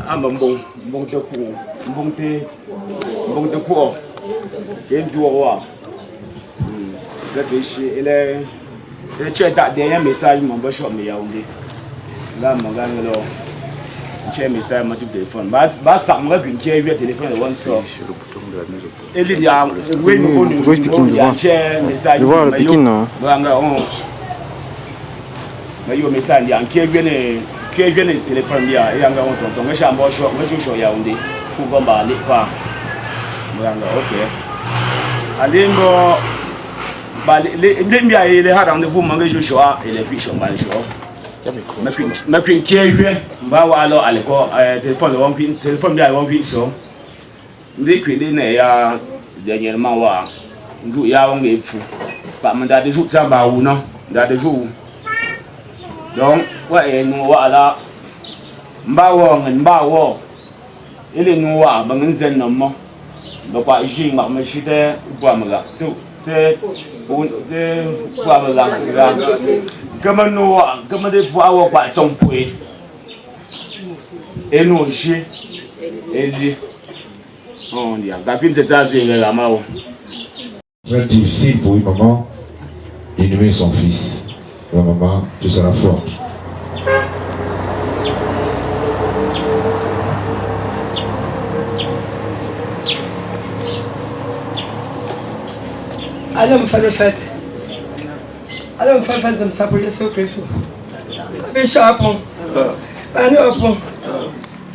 I'm a bong to cool, bong to poor. Game to a war. That is the check that day, I may say, my bush of me only. Lamagangalo. Chair me say, my telephone. But some have been carried telephone one so. Elidia, when you go to chair, me say, you are picking no. You may say, young Kevin, telephone here, young to make a more short, what you show Yaoundé, who go by Lipa. Okay. And then go. But let me had on the woman as you show up in a fish on my show. Making care, Bawalo, Alico, telephone one piece, telephone there one piece so. They create a Daniel Mawa, do young if but that is what about no, that is who. Don't what in what Bawong and Bawo. Illinois, Bangan no more. But what is she, Mamashita, Guamaga, too. Come on, no, come on, for our part some point. Et nous, j'ai dit, on dit, la pinte c'est ça, j'ai la main. Très difficile pour une maman d'inhumer son fils. La maman, tu seras forte. Allons faire le fête. Allons faire le fête, ça pour Jésus Christ. Bishop, pas nous.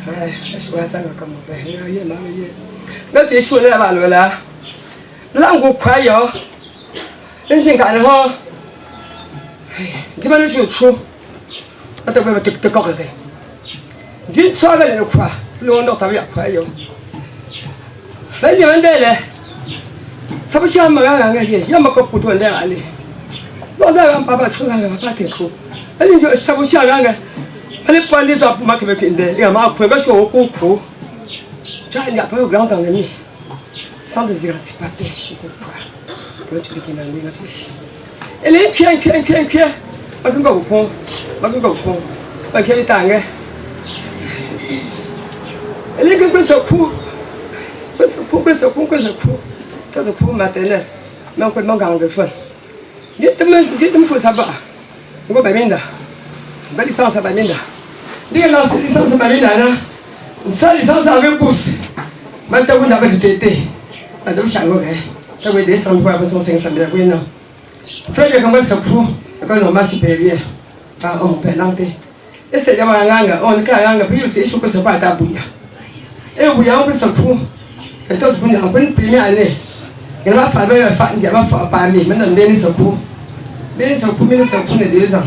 Je vois ça comme là, tu es sur la valeur là. Là, on croit, je suis quand même. Dis-moi le jour chaud. Attends, je vais te corriger. Dis-moi le croix. L'on n'a pas vu à quoi. Là, il y a un délai. Ça veut dire que je me coupe tout le temps. Non, non, papa, tu n'as pas de coup. Ça veut dire que je pas les autres pour que il y a ma première chose au coup. Il n'y a pas de grand ennemi. Sans dire que tu pas de coup. Tu peux demander notre fils. Elle est bien. Je vais au pont. Je vais t'engager. Elle est comme ça pour. C'est pour maternel, mais on peut manquer de fun. Dites-moi, faut savoir. On va bien là. On va licence à bien là. Licence à bien là. Ça, licence avec pouce. Maintenant, on a du tété. Maintenant, je suis tu as des centaines de 500 000 euros. Non. Frère, comment ça pour? Quand on m'a supérieur. On peut l'enlever. Et c'est là où on a puis il faut que ça pas tabouille. Et on a un pour. Quand on a une première année. Il va falloir faire un diamant pour parler. Maintenant, bien ça pour. Bien ça pour 2 ans.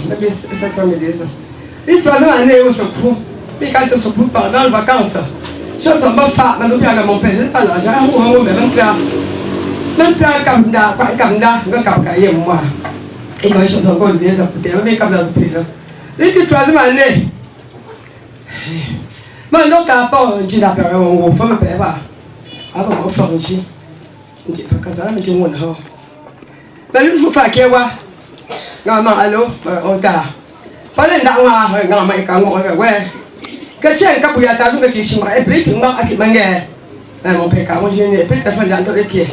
Mais 700 000 ans. Et 3 ans année où ça pour. Mais quand on se pour pendant les vacances. Si on va faire, maintenant, bien mon père, je n'ai pas l'argent. On va maintenant, comme là, je vais cahier moi. Et quand je suis encore 2 ans, peut-être, mais comme dans ce prix-là. Et 3e année. Maintenant, quand on dit la période, on va me payer. Avant, on va faire aussi. Je ne sais pas quand je vais faire. Mais je vais faire quoi? Allô, on t'a. Pas les dents, on va faire ouais. Que tiens, quand vous y êtes, vous êtes et puis tu m'as acquis ma guerre. Mon père, quand je n'ai pas de téléphone dans le pied.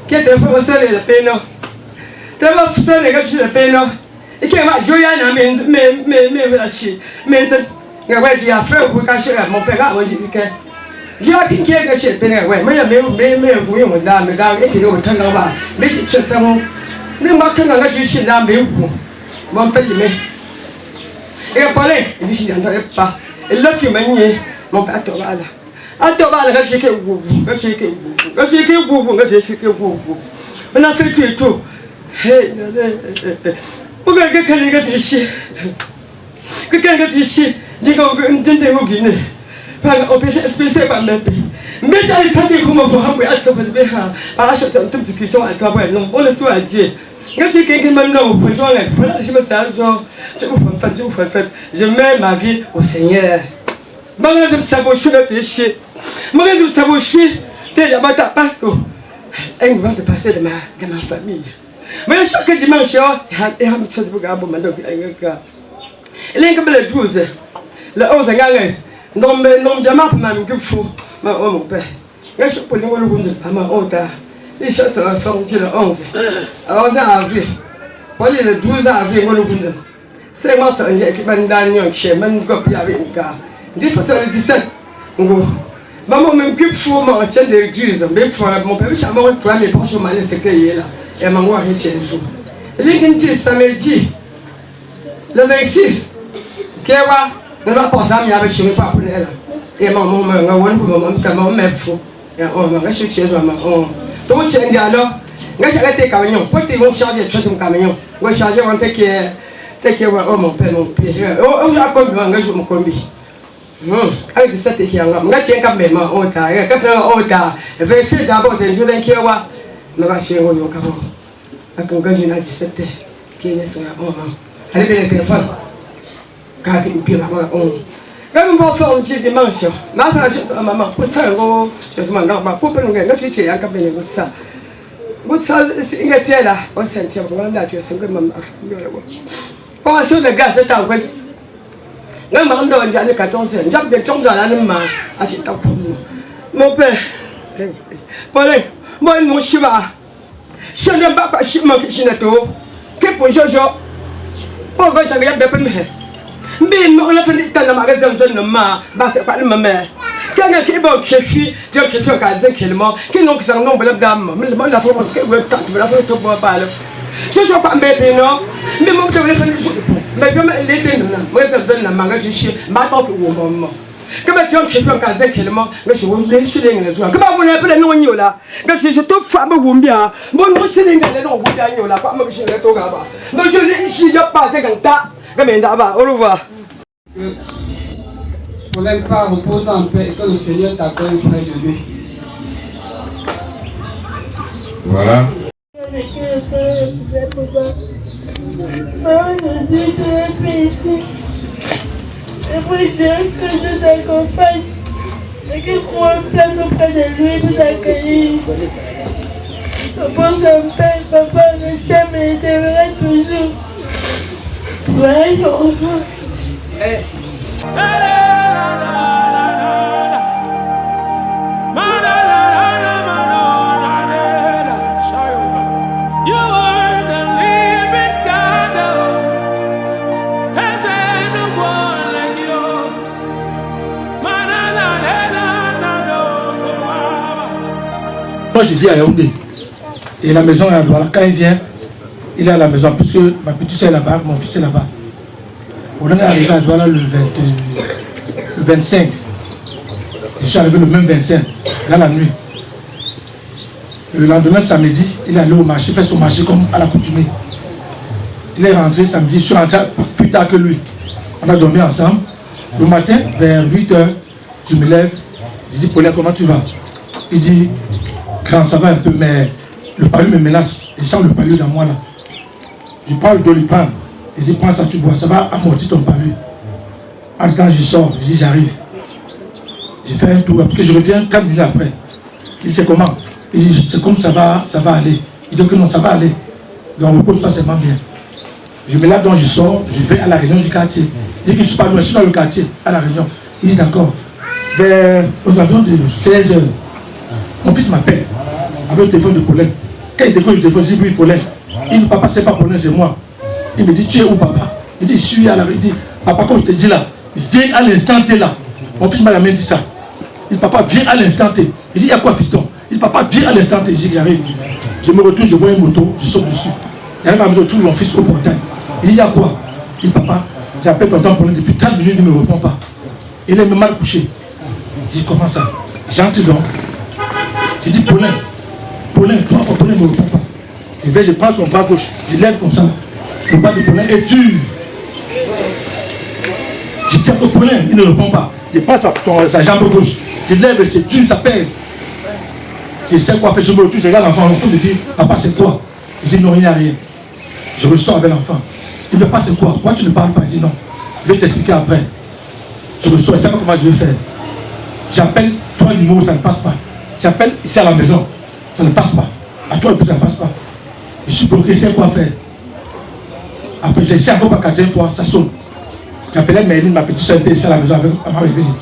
Qui est le faux seul et le péno? Tu vas seul et gâcher le péno. Et qui m'a joué à mais tu as fait pour cacher mon père. J'ai appris qu'il y a quelque chose, mais dame, et puis on t'en va. Mais c'est ça, ne m'a qu'un an, je suis là, mais où? Mon père, et à parler, il dit, je n'entendais pas. Et là, tu m'as nié, mon père, à Tobal, je sais que vous. On a fait tout et tout. Pourquoi quelqu'un est ici? Quelqu'un est ici, dis qu'on Guinée. On peut expliquer par mes pays. Mais tu as été comme on va voir ça, par acheter un tout petit cuisson à toi, non, on laisse tout à Dieu. Quand tu quelqu'un maintenant, pour toi, je me sers, je mets ma vie au Seigneur. Je me saboche notre chien. Je me saboche, tu es là-bas, ta pasteur. Elle va te passer de ma famille. Mais chaque dimanche, il y a une chose pour gagner. Il y a un peu de 12. le 11 ngale nom de map man que fou ma oh mon père je suis pour le monde à ma honte les choses sont le 11 avril pour le 12 avril le monde c'est moi ça qui m'a donné chez man copie avec ka dit faut le 17 ngo maman même que fou ma ancienne de l'église mais mon père ça m'a pour mes proches mal c'est que là et maman a chez le jour les samedi le 26 kewa ne va pas ça mais avec chez pas pour elle et maman m'a on pour maman comme même fou et on va chercher maman on donc c'est un alors nga charrette camion pour te vont charger tout ton camion on charger on te que oh mon père oh ça comme nga je me combi avec 17 qui nga tiens quand même on ta quand on ta vérifier d'abord des jours d'un kewa ne va chez on yo kabo quand nga j'ai 17 qui est ça oh maman allez bien le téléphone car il pire maman on quand on va faire un petit dimanche ma ça maman pour ça go je me demande pas pour prendre nga tu tiens quand même ça il était là on sentait vraiment là tu sais que maman oh sur le gaz c'est un peu nga ma ndo on dit 14 njab de tong dans la ma asi ta mon père Paulin moi mon chiba je ne pas pas chima qui chinato que pour jojo oh ga ça ga de pen me bin mo la fin ta na magasin jeune ma ba c'est pas le maman quand qui bon qui je que tu as dit quelqu'un qui non qui s'en non bla dame mais le la forme que ouais ta la forme tout pas là je suis pas bébé non mais mon te le faire mais comme il était non moi ça donne la magasin chez ma tante ou maman comme tu as quelqu'un qui a dit quelqu'un mais je voulais sur les réseaux comme on appelle non yo là mais je te femme ou bien bon moi c'est les gars non vous bien yo là pas moi je le to là mais je ne suis pas c'est quand ta comme il là-bas au revoir. Pour ne pas reposer en paix et que le Seigneur t'accueille près de lui. Voilà. J'aimerais dire que je t'accompagne et que prends une place auprès de lui pour t'accueillir. Papa, ça me fait, papa, je t'aime et je t'aimerai toujours. Ouais, au revoir. Moi je vis à Yaoundé et la maison est à Douala. Quand il vient, il est à la maison puisque ma petite soeur est là-bas, mon fils est là-bas. On est arrivé à Douala le 25. Je suis arrivé le même 25, dans la nuit. Le lendemain, samedi, il est allé au marché, fait son marché comme à l'accoutumée. Il est rentré samedi, je suis rentré plus tard que lui. On a dormi ensemble. Le matin, vers 8h, je me lève. Je dis, Paulin, comment tu vas? Il dit, grand, ça va un peu, mais le palu me menace. Il sent le palu dans moi là. Je parle de lui prendre. Il dit, prends ça, tu bois, ça va amortir ton palu. En temps, je sors, je dis, j'arrive. J'ai fait un tour, après je reviens 4 minutes après. Il dit, c'est comment? Il dit, c'est comme ça va aller. Il dit que non, ça va aller. Donc, repose-toi, c'est bien. Je me lave, donc je sors, je vais à la réunion du quartier. Il dit que je suis pas loin, je suis dans le quartier, à la réunion. Il dit, d'accord. Vers aux environs de 16h, mon fils m'appelle avec le téléphone de Paulin. Quand il décroche le téléphone, je dis, oui, Paulin. Il dit, papa, c'est pas Paulin, c'est moi. Il me dit, tu es où, papa? Il dit, je suis à la réunion. Il dit, papa, comme je te dis là, viens à l'instant T là. Mon fils m'a la main dit ça. Il dit, papa, viens à l'instant T. Il dit, il y a quoi, fiston? Il dit, papa, viens à l'instant T. Je dis, j'arrive. Je me retourne, je vois une moto, je saute dessus. J'arrive à la maison, je trouve mon fils au portail. Il dit, il y a quoi? Il dit, papa, j'appelle tonton Paulin depuis 30 minutes, il ne me répond pas. Il est même mal couché. Je dis, comment ça? J'entre donc. Je dis, Paulin, Paulin ne me répond pas. Je vais, je prends son bras gauche, je lève comme ça. Le bras de Paulin est dur. Je tiens au Paulin, il ne répond pas. Je prends sa jambe gauche, je lève, c'est dur, ça pèse. Je sais quoi faire, je me retourne, je regarde l'enfant, l'enfant me dit, papa, c'est quoi? Il dit, non, il n'y a rien. Je ressors avec l'enfant. Il me dit, papa, c'est quoi? Pourquoi tu ne parles pas? Il dit, non. Je vais t'expliquer après. Je ressors, je sais pas comment je vais faire. J'appelle 3 numéros, ça ne passe pas. J'appelle ici à la maison, ça ne passe pas. À toi, ça ne passe pas. Je suis bloqué, je sais quoi faire. Après, j'essaie encore par 4e fois, ça sonne. J'appelais Méline, ma petite soeur était ici à la maison avec maman Evelyne.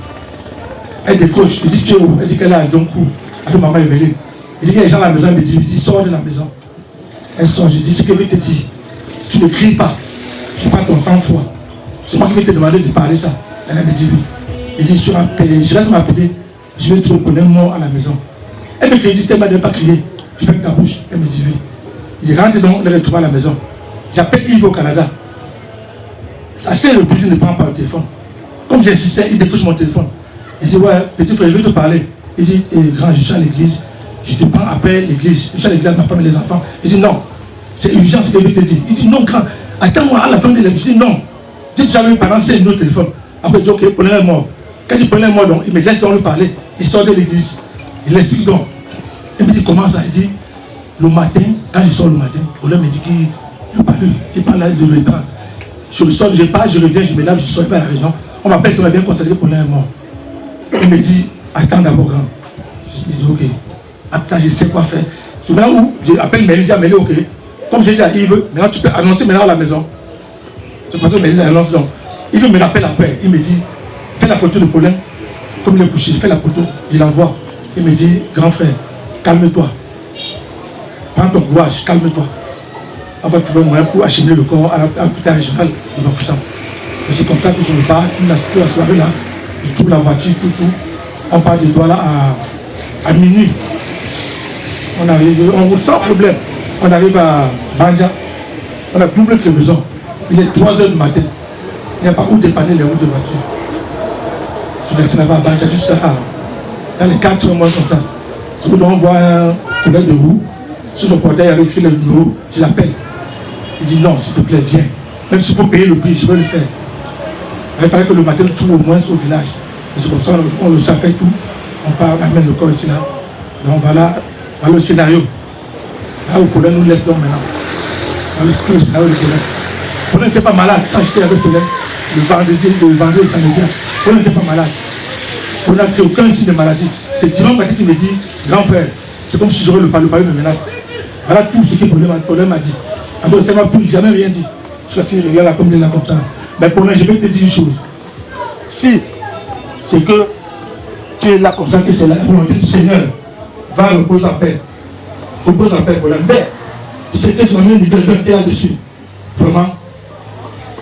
Elle décroche, elle dit tu es où? Elle dit qu'elle est à Djonkou, avec maman Evelyne. Elle dit qu'il y a des gens à la maison, elle me dit sors de la maison. Elle sort, je dis ce qu'elle veut te dire. Tu ne cries pas, je ne suis pas ton sang-froid. C'est moi qui vais te demander de parler ça. Elle me dit oui. Elle dit je laisse m'appeler, je vais te reconnaître mort à la maison. Elle me dit tellement de ne pas crier. Tu fermes ta bouche. Elle me dit oui. Je rentre donc, elle retrouve à la maison. J'appelle Yves au Canada. Assez le plaisir ne prend pas le téléphone. Comme j'insistais, il décroche mon téléphone. Il dit ouais, petit frère, je vais te parler. Il dit grand, je suis à l'église. Je te prends après l'église. Je suis à l'église avec ma femme et les enfants. Il dit non, c'est urgent ce que je vais te dire. Il dit non, grand, attends-moi à la fin de l'église. Je dis non. Je dis jamais parents, c'est un autre téléphone. Après, il dit ok, Paulin est mort. Quand il Paulin est mort, donc, il me laisse donc lui parler. Il sort de l'église. Il l'explique donc. Il me dit comment ça? Il dit le matin, quand il sort le matin, Paulin me dit qu'il parle là, je reprends. Je sors, je pars, je reviens, je me lave, je sors pas à la région. On m'appelle, ça m'a bien constaté que Paulin est mort. Il me dit attends d'abord grand. Je dis ok. Après je sais quoi faire. C'est là où j'appelle Mélie, j'ai ok. Comme j'ai dit à Yves, maintenant tu peux annoncer maintenant à la maison. C'est pour ça que Mélie annonce donc. Yves me rappelle après, il me dit fais la photo de Paulin, comme il est couché, fais la photo, je l'envoie. Il me dit grand frère, calme-toi. Prends ton courage, calme-toi. On va trouver un moyen pour acheminer le corps à l'hôpital régional de Bafoussam. C'est comme ça que je me pars, toute la soirée là, je trouve la voiture, tout. On part de Douala à minuit. On arrive, on roule sans problème. On arrive à Bandia, on a double crevaison. Il est 3h du matin. Il n'y a pas où dépanner les routes de voiture. Je suis resté là-bas à Bandia jusqu'à dans les 4 mois comme ça. C'est où on voit un collègue de roue. Sur son portail, il avait écrit le numéro, je l'appelle. Il dit non, s'il te plaît, viens. Même s'il faut payer le prix, je vais le faire. Il fallait que le matin, tout au moins au village. Et c'est comme ça, on le savait tout. On part, on amène le corps ici là. Donc voilà le scénario. Là où Paulin nous laisse donc maintenant. Voilà le scénario de Paulin. Paulin n'était pas malade quand j'étais avec Paulin. Le vendredi samedi. Paulin n'était pas malade. Paulin n'a pris aucun signe de maladie. C'est Dimanche matin qui me dit, grand frère, c'est comme si j'aurais le palais me menace. Voilà tout ce que Paulin m'a dit. Alors, ça ne m'a plus jamais rien dit. Je suis là là comme il est là comme ça. Mais Paulin, je vais te dire une chose. Si c'est que tu es là comme ça, que c'est la volonté du Seigneur, va reposer en paix. Repose en paix, Paulin. Mais c'est que c'est la main de quelqu'un qui est là-dessus. Vraiment,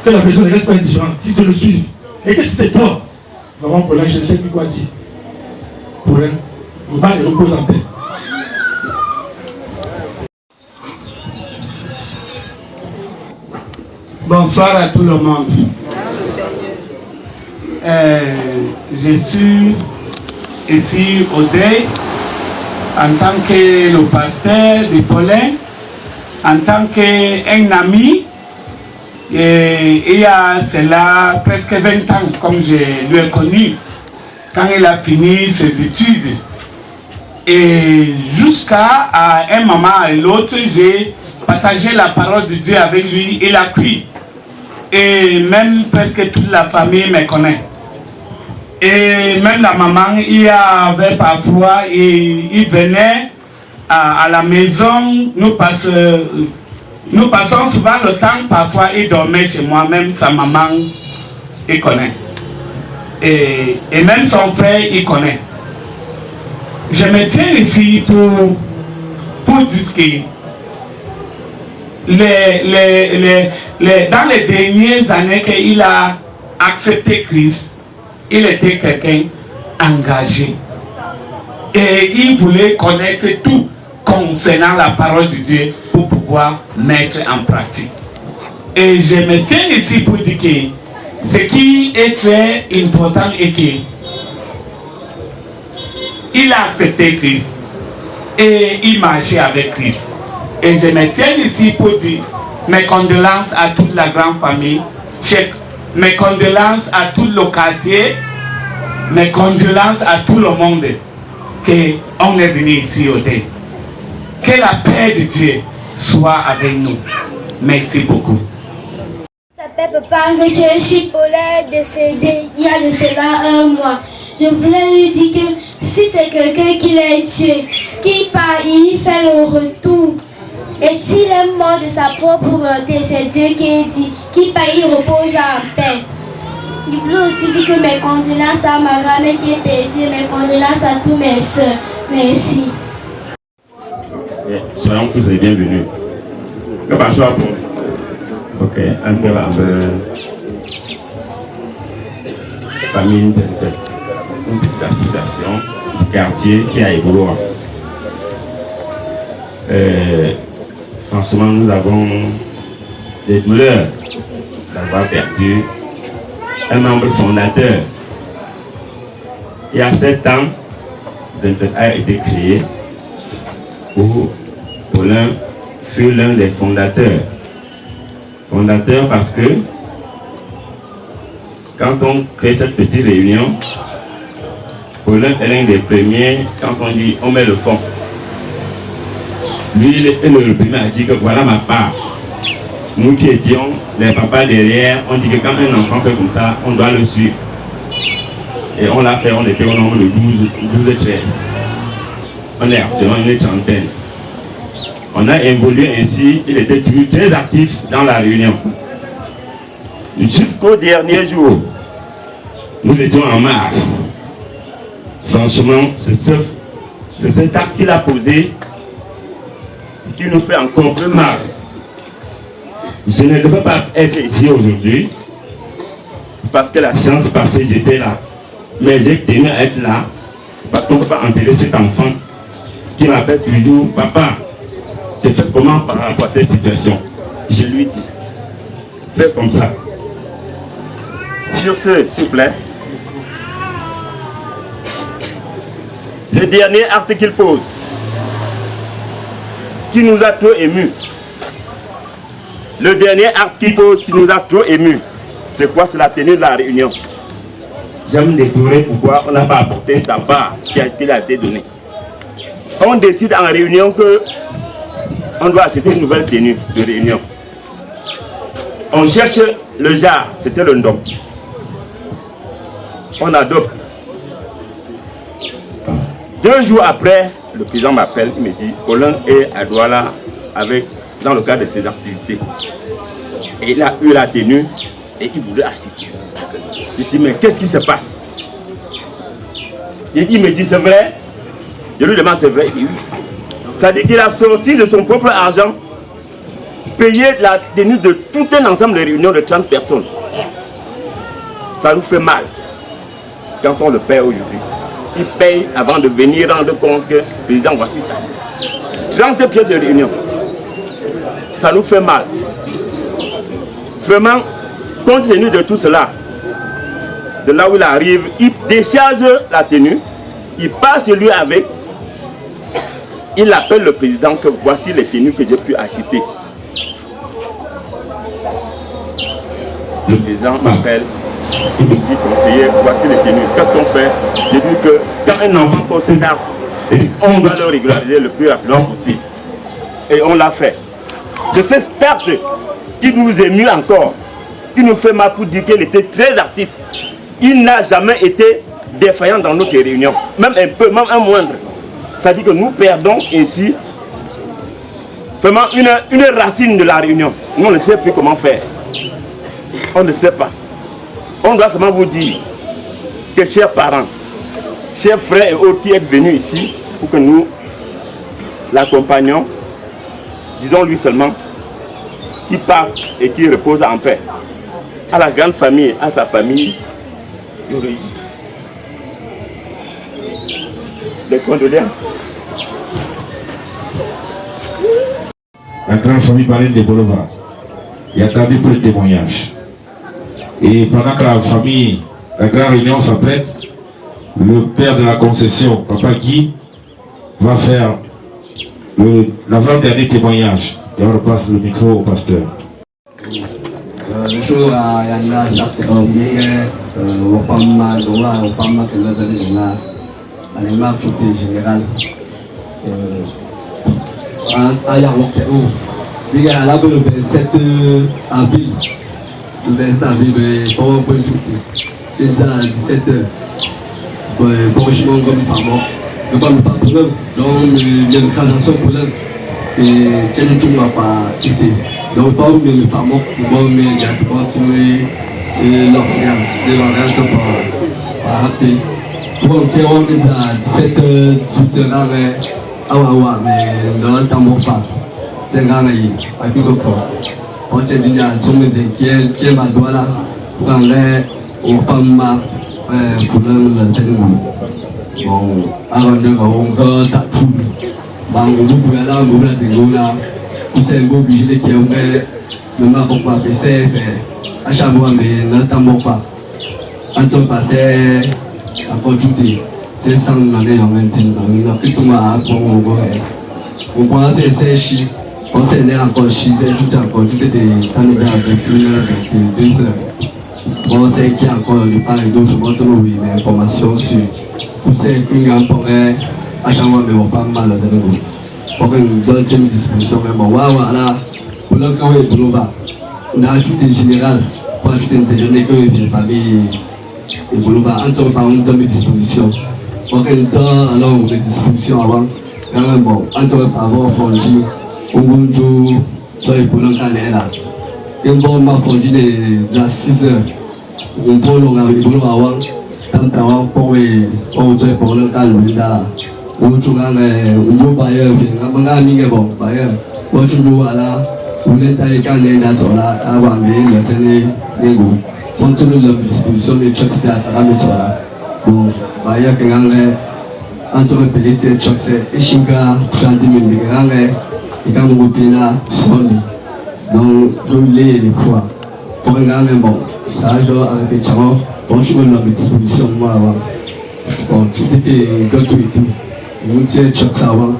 que la personne ne reste pas indifférente, qu'il te le suive. Et que si c'est toi, vraiment, Paulin, je ne sais plus quoi dire. Paulin, va et repose en paix. Bonsoir à tout le monde. Je suis ici au deuil en tant que le pasteur de Paulin, en tant qu'un ami. Et il y a cela presque 20 ans, comme je lui ai connu, quand il a fini ses études. Et jusqu'à un moment et l'autre, j'ai partagé la parole de Dieu avec lui. Il a cru. Et même presque toute la famille me connaît. Et même la maman, il y avait parfois, il venait à la maison, nous passons souvent le temps, parfois il dormait chez moi, même sa maman, il connaît. Et même son frère, il connaît. Je me tiens ici pour dire que dans les dernières années qu'il a accepté Christ, il était quelqu'un engagé. Et il voulait connaître tout concernant la parole de Dieu pour pouvoir mettre en pratique. Et je me tiens ici pour dire que ce qui est très important est que il a accepté Christ et il marchait avec Christ. Et je me tiens ici pour dire mes condoléances à toute la grande famille, mes condoléances à tout le quartier, mes condoléances à tout le monde qu'on est venu ici au dé. Que la paix de Dieu soit avec nous. Merci beaucoup. Je m'appelle Papa que je suis Paulin décédé il y a de cela 1 mois. Je voulais lui dire que si c'est quelqu'un qui l'a tué, qui part, il fait le retour. Et s'il est mort de sa propre volonté, c'est Dieu qui dit, qui part, il repose en paix. Je voulais aussi dire que mes condoléances à ma grand-mère qui est perdue, mes condoléances à tous mes soeurs. Merci. Soyons tous les bienvenus. Que va choix pour ok, un peu la famille une petite association du quartier qui a évolué. Franchement, nous avons des douleurs d'avoir perdu un membre fondateur. Il y a 7 ans, Zintet a été créé où Paulin fut l'un des fondateurs. Fondateur parce que quand on crée cette petite réunion, Paulin est l'un des premiers, quand on dit on met le fond. Lui, il est le premier à dire que voilà ma part. Nous qui étions les papas derrière, on dit que quand un enfant fait comme ça, on doit le suivre. Et on l'a fait, on était au nombre de 12 et 13. On est actuellement une trentaine. On a évolué ainsi, il était toujours très actif dans la réunion. Jusqu'au dernier jour, nous étions en mars. Franchement, c'est cet acte qu'il a posé qui nous fait encore plus mal. Je ne devais pas être ici aujourd'hui parce que la séance passée, j'étais là. Mais j'ai tenu à être là parce qu'on ne peut pas enterrer cet enfant qui m'appelle toujours « Papa, j'ai fait comment par rapport à cette situation ?» Je lui dis « Fais comme ça. » Sur ce, s'il vous plaît, le dernier acte qu'il pose, qui nous a trop émus. Le dernier acte qu'il pose qui nous a trop émus, c'est quoi? C'est la tenue de la réunion. J'aime découvrir pourquoi on n'a pas apporté sa part qui a été donnée. On décide en réunion que on doit acheter une nouvelle tenue de réunion. On cherche le jar, c'était le ndom. On adopte. 2 jours après, le président m'appelle, il me dit, Paulin est à Douala dans le cadre de ses activités. Et il a eu la tenue et il voulait acheter. Je dis, mais qu'est-ce qui se passe? Il me dit, c'est vrai? Je lui demande, c'est vrai? Il dit, oui. C'est-à-dire qu'il a sorti de son propre argent, payé la tenue de tout un ensemble de réunions de 30 personnes. Ça nous fait mal quand on le paie aujourd'hui. Il paye avant de venir rendre compte que, président, voici ça. 30 pièces de réunion. Ça nous fait mal. Vraiment, compte tenu de tout cela, c'est là où il arrive, il décharge la tenue, il passe chez lui avec, il appelle le président que voici les tenues que j'ai pu acheter. Le président m'appelle, il me dit, conseiller, voici les tenues, qu'est-ce qu'on fait? J'ai dit que quand un enfant pose cet acte, on doit le régulariser le plus rapidement possible. Et on l'a fait. C'est cette perte qui nous émue encore, qui nous fait mal pour dire qu'il était très actif. Il n'a jamais été défaillant dans notre réunion, même un peu, même un moindre. C'est-à-dire que nous perdons ainsi vraiment une racine de la réunion. Nous, on ne sait plus comment faire. On ne sait pas. On doit seulement vous dire que, chers parents, chers frères et autres qui êtes venus ici pour que nous l'accompagnions, disons-lui seulement qu'il parte et qu'il repose en paix. À la grande famille, à sa famille, des condoléances. La grande famille Marine de Bolova, il y a attendu pour le témoignage. Et pendant que la grande réunion s'apprête, le père de la concession, Papa Guy, va faire l'avant-dernier témoignage. Et on repasse le micro au pasteur. Bonjour à Yanna Saktombi, Wapama, Doa, Wapama, Kelazalina, Anima Chouté Général. À Yarokéo, il y a là le 27 avril. Le 27 avril, pour un Chouté. Il y a 17h. Pour Chimon comme femme. Le bon patron, donc il y a une création pour l'homme. Et Tchénou m'a pas quitté. Donc, pas où le femme, mais il y a continué et l'ancien, c'est l'engagement par raté. Pour on est à 17h, 18h, mais le temps ne pas. C'est un gars qui est on tient dit à tout le monde qui est ma doigt là, pour aller au Pama pour le Sénégal. Bon, avant de on va tout. Bon, on va là, on va là, tout c'est un beau budget qui est le map pour pas passer, à chaque fois, mais le temps ne pas. En tout cas, c'est à conjuter. C'est sans demander en même temps. On a pris tout ma pour on pense que c'est chi. On s'est né encore chi, c'est tout encore. Tout était candidat avec 2 heures. Bon, c'est qu'il y a encore du part et d'autre. Je montre oui, mais informations sur. Tout c'est qu'une grande forêt. À chaque fois, mais on pas mal dans le pour une deuxième disposition, mais bon, voilà. Pour le camp et pour le bas. On a ajouté général. Pour ajouter une série que vient famille. Et pour le bas, en tout cas, on donne mes dispositions. Pour un temps, alors on a des dispositions avant. Quand même, bon, en tout cas, avant, fondu, on va jouer sur les poulons là. Et on va fondu à 6 heures. On peut l'engager pour le avant. Tant avant, pour jouer pour le cas là. On joue à Bayer, on a mis bon, Bayer. On joue à la. On est à l'école là, avant de le Sénégal. On tourne la disposition de chaque là. Bon, Bayer, quand on est entre les petits chocs, et Shinga, 30 000 migrants, et quand on est là, sonne. Donc, je l'ai les fois. Pour un gars, bon, ça, je avec les champs, on joue la disposition, moi, avant. Bon, tout était gâteau et tout. On tient chocs avant,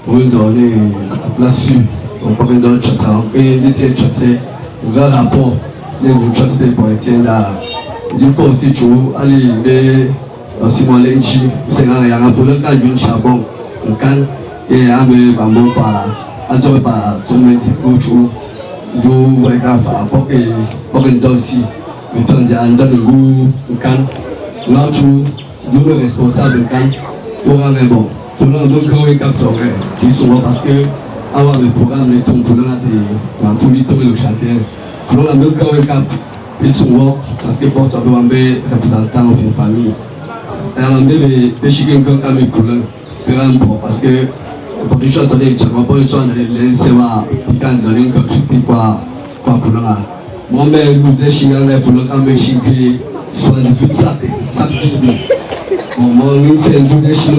on donne la place sur. On peut donner chocs avant, et on tient chocs, on a un rapport, les chocs pour les tiens là. Du coup, aussi, tu vois, allez, aussi moi les ici c'est un pour le cas du charbon le can et un peu bambou par un peu par tout le monde du ouais grave pour que aussi mais tant qu'il y a un dans le goût le can là tu le responsable can pour un bon pour le donc quand il capte ils sont parce que avoir le programme les ton pour le la politique le chanteur pour le donc quand il capte ils sont parce que pour ça doit être représentant de une famille. Alors, les chiens qui ont mis pour le parce que pour les choses, les gens pour les choses, les sévères, ils ont donné une quantité quoi pour le là. Moi-même, nous les chiens pour le camp, les chiens qui sont 18 ça moi, nous c'est nous les chiens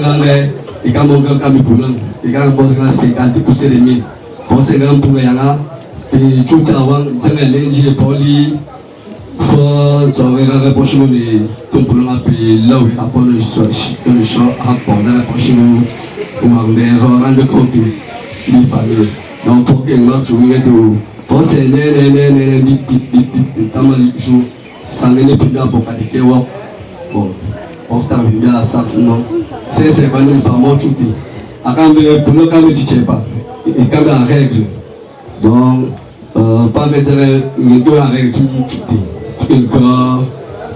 et quand on a mis pour le, et quand on a 50 pour les mille, on s'est grand pour les là, et tout avant, c'est les lundis et poli. Ça va être la prochaine tout pour là là où il apprend le champ apprendre la prochaine où on va rendre compte du famille donc pour que moi je vais tout penser né tamal jour ça n'est plus là pour pratiquer bon pourtant bien la ça sinon c'est pas une femme tout à quand pour le cas tu sais pas et quand la règle donc pas mettre une règle tout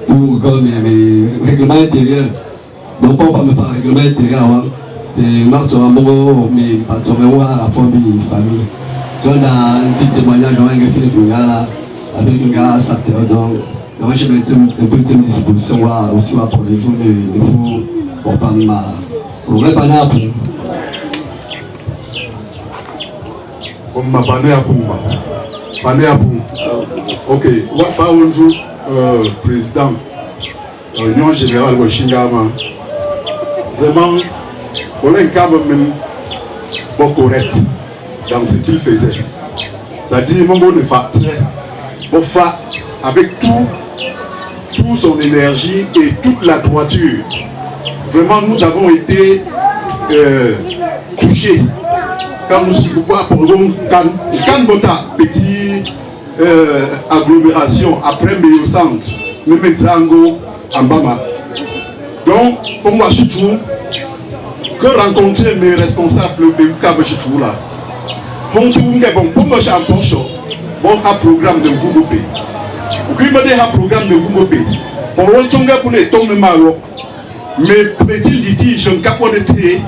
ou comme les règlements intérieurs. Donc, on va me faire règlement intérieur. Et moi, je vais mais pas de à la famille. Je vais un petit témoignage dans un film de gars avec un gars à donc, je vais mettre un peu de disposition aussi pour les jours de vous pour pas mal. Pour répondre à vous. Comme ma panée à Pumba. Panée à Pumba. Ok, on va pas un jour. Président de l'Union Générale de Shingama, vraiment, on a un cadre même pas correct dans ce qu'il faisait. C'est-à-dire, mon bon de faire avec toute son énergie et toute la droiture. Vraiment, nous avons été touchés. Quand nous sommes pour quand Bota, petit agglomération après Meyo Centre, nous mettons en Bama. Donc, pour moi, je trouve que rencontrer mes responsables de Kabachitou là, pour moi, je suis en poche, bon, un programme de Google Pay. Puis, il y a un programme de Google Pay. Pour l'ensemble, pour les tombes malo, mais petit litige, un capot de thé,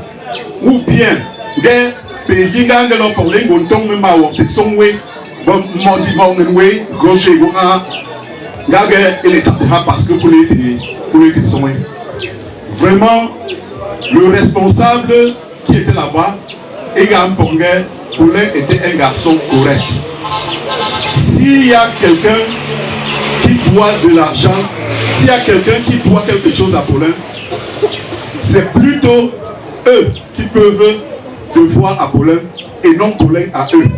ou bien, des pays gangs pour les tombes malo, qui sont bon, Modi Mongenway, Roger Goura, parce que pour les soins. Vraiment, le responsable qui était là-bas, Egan Pongue, Paulin était un garçon correct. S'il y a quelqu'un qui doit de l'argent, s'il y a quelqu'un qui doit quelque chose à Paulin, c'est plutôt eux qui peuvent devoir à Paulin et non Paulin à eux.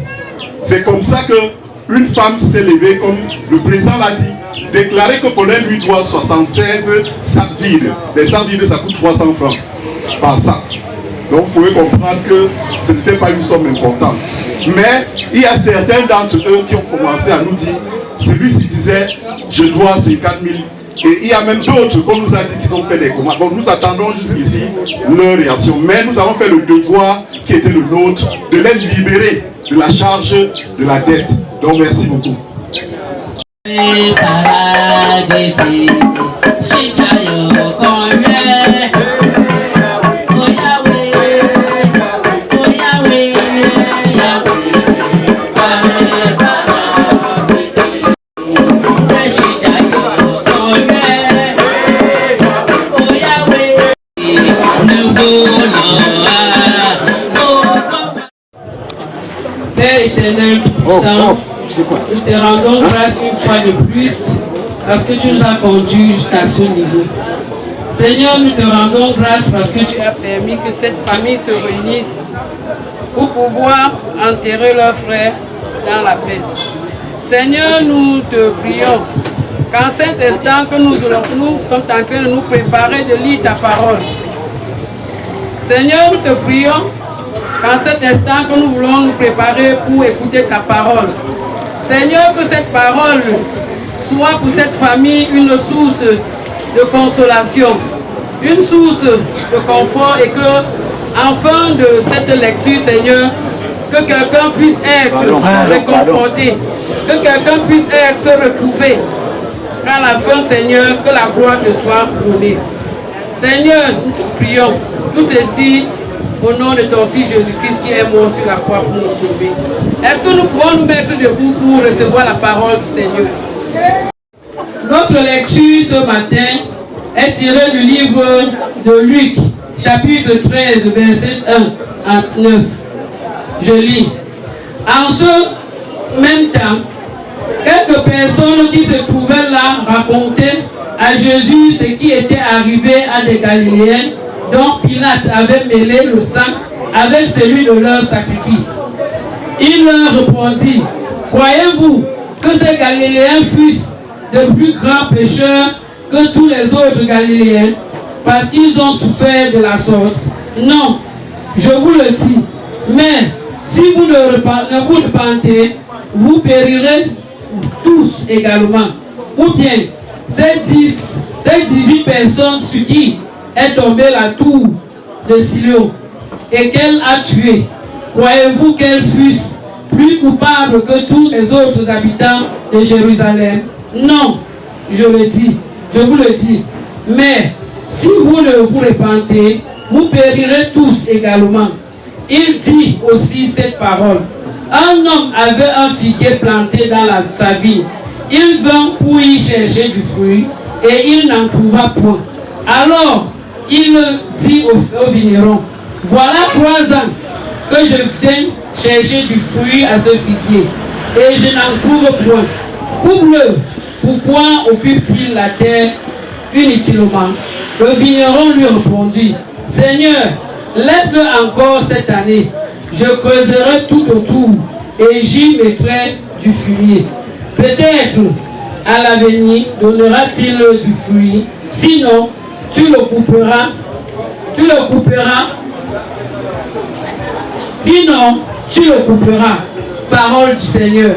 C'est comme ça qu'une femme s'est levée, comme le président l'a dit, déclarer que Paulin lui doit 76 sacs vides. Les sacs vides, ça coûte 300 francs par sac. Donc vous pouvez comprendre que ce n'était pas une somme importante. Mais il y a certains d'entre eux qui ont commencé à nous dire, celui-ci disait, je dois 50 000. Et il y a même d'autres qu'on nous a dit qu'ils ont fait des commandes. Bon, nous attendons jusqu'ici leur réaction. Mais nous avons fait le devoir qui était le nôtre de les libérer de la charge de la dette. Donc merci beaucoup. Père éternel, nous te rendons grâce une fois de plus parce que tu nous as conduits jusqu'à ce niveau. Seigneur, nous te rendons grâce parce que tu as permis que cette famille se réunisse pour pouvoir enterrer leur frère dans la paix. Seigneur, nous te prions qu'en cet instant que nous sommes en train de nous préparer de lire ta parole. Seigneur, nous te prions qu'en cet instant que nous voulons nous préparer pour écouter ta parole. Seigneur, que cette parole soit pour cette famille une source de consolation, une source de confort et que, en fin de cette lecture, Seigneur, que quelqu'un puisse être réconforté, que quelqu'un puisse être se retrouver. À la fin, Seigneur, que la gloire te soit donnée. Seigneur, nous te prions tout ceci au nom de ton Fils Jésus-Christ qui est mort sur la croix pour nous sauver. Est-ce que nous pouvons nous mettre debout pour recevoir la parole du Seigneur? Notre lecture ce matin est tirée du livre de Luc, chapitre 13, verset 1 à 9. Je lis. En ce même temps, quelques personnes qui se trouvaient là racontaient à Jésus ce qui était arrivé à des Galiléens dont Pilate avait mêlé le sang avec celui de leur sacrifice. Il leur répondit, croyez-vous que ces Galiléens fussent de plus grands pécheurs que tous les autres Galiléens parce qu'ils ont souffert de la sorte? Non, je vous le dis. Mais si vous ne vous repentez, vous périrez tous également. Ou bien, ces 18 personnes sur qui est tombée la tour de Siloé et qu'elle a tué, croyez-vous qu'elles fussent plus coupables que tous les autres habitants de Jérusalem? Non, je vous le dis. Mais si vous ne vous repentez, vous périrez tous également. Il dit aussi cette parole. Un homme avait un figuier planté dans sa vigne. Il vint pour y chercher du fruit et il n'en trouva point. Alors, il dit au vigneron, voilà 3 ans que je viens chercher du fruit à ce figuier et je n'en trouve point. Coupe-le, pourquoi occupe-t-il la terre inutilement? Le vigneron lui répondit, Seigneur, laisse-le encore cette année. Je creuserai tout autour et j'y mettrai du fumier. Peut-être à l'avenir donnera-t-il du fruit. Sinon, tu le couperas. Sinon, tu le couperas. Parole du Seigneur.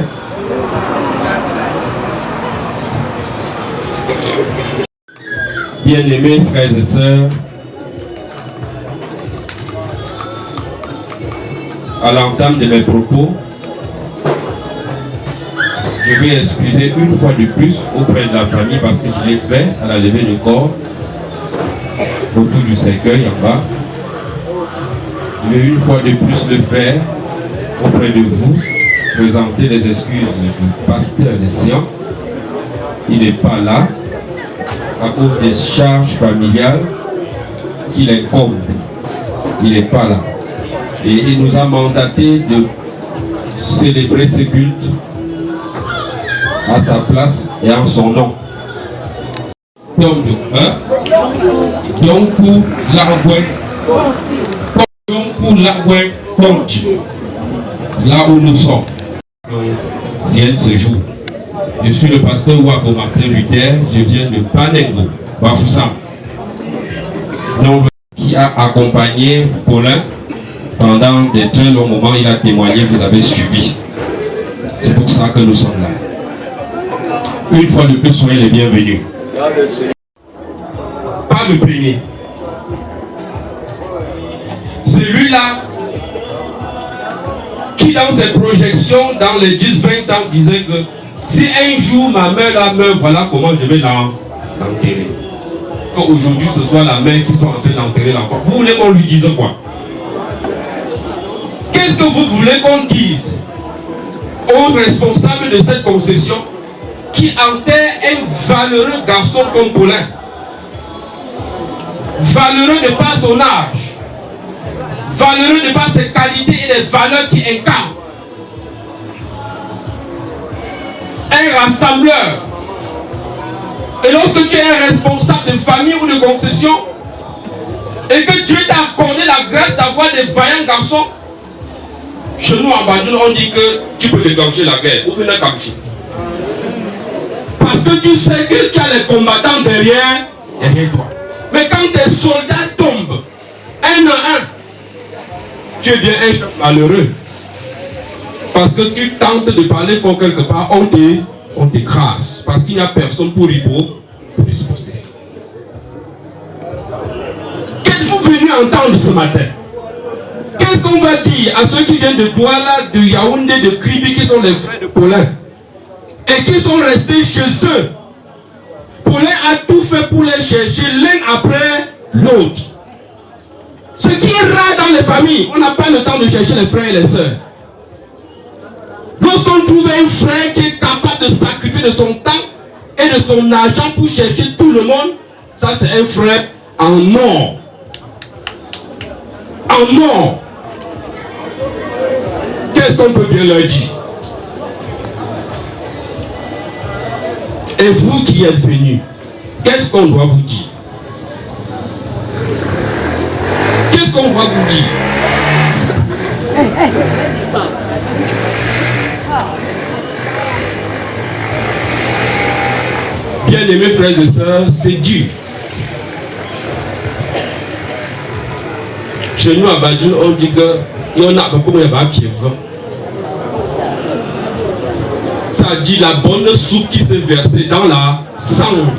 Bien-aimés frères et sœurs, à l'entame de mes propos, je vais excuser une fois de plus auprès de la famille parce que je l'ai fait à la levée du corps autour du cercueil en bas. Je vais une fois de plus le faire auprès de vous, présenter les excuses du pasteur de Sion il n'est pas là à cause des charges familiales qu'il incombe. Il n'est pas là. Et il nous a mandaté de célébrer ce culte à sa place et en son nom. Donc, là où nous sommes, ce jour. Je suis le pasteur Wabo Martin Luther, je viens de Panengo, Bafoussam, qui a accompagné Paulin pendant des très longs moments. Il a témoigné, vous avez suivi. C'est pour ça que nous sommes là. Une fois de plus, soyez les bienvenus. Pas le premier. Celui-là qui dans ses projections dans les 10-20 ans disait que si un jour ma mère la meurt, voilà comment je vais l'enterrer. Qu'aujourd'hui ce soit la mère qui soit en train d'enterrer l'enfant. Vous voulez qu'on lui dise quoi? Qu'est-ce que vous voulez qu'on dise aux responsables de cette concession qui enterre un valeureux garçon comme Paulin? Valeureux de par son âge, valeureux de par ses qualités et les valeurs qu'il incarne. Un rassembleur. Et lorsque tu es un responsable de famille ou de concession et que Dieu t'a accordé la grâce d'avoir des vaillants garçons, chez nous en Badjoun on dit que tu peux déclencher la guerre ou faire un capchou. Parce que tu sais que tu as les combattants derrière toi. Mais quand tes soldats tombent un à un, tu es bien un chef malheureux. Parce que tu tentes de parler pour quelque part, on t'écrase. Parce qu'il n'y a personne pour y poster. Qu'êtes-vous venu entendre ce matin? Qu'est-ce qu'on va dire à ceux qui viennent de Douala, de Yaoundé, de Kribi, qui sont les frères de Paulin et qui sont restés chez eux? Paulin a tout fait pour les chercher l'un après l'autre. Ce qui est rare dans les familles, on n'a pas le temps de chercher les frères et les sœurs. Lorsqu'on trouve un frère qui est capable de sacrifier de son temps et de son argent pour chercher tout le monde, ça c'est un frère en or. En or. Qu'est-ce qu'on peut bien leur dire? Et vous qui êtes venus, qu'est-ce qu'on doit vous dire? Qu'est-ce qu'on va vous dire? Bien-aimés frères et sœurs, c'est dur. Chez nous à Badjoun, on dit que il y en a beaucoup de pieds. Ça dit la bonne soupe qui s'est versée dans la cendre.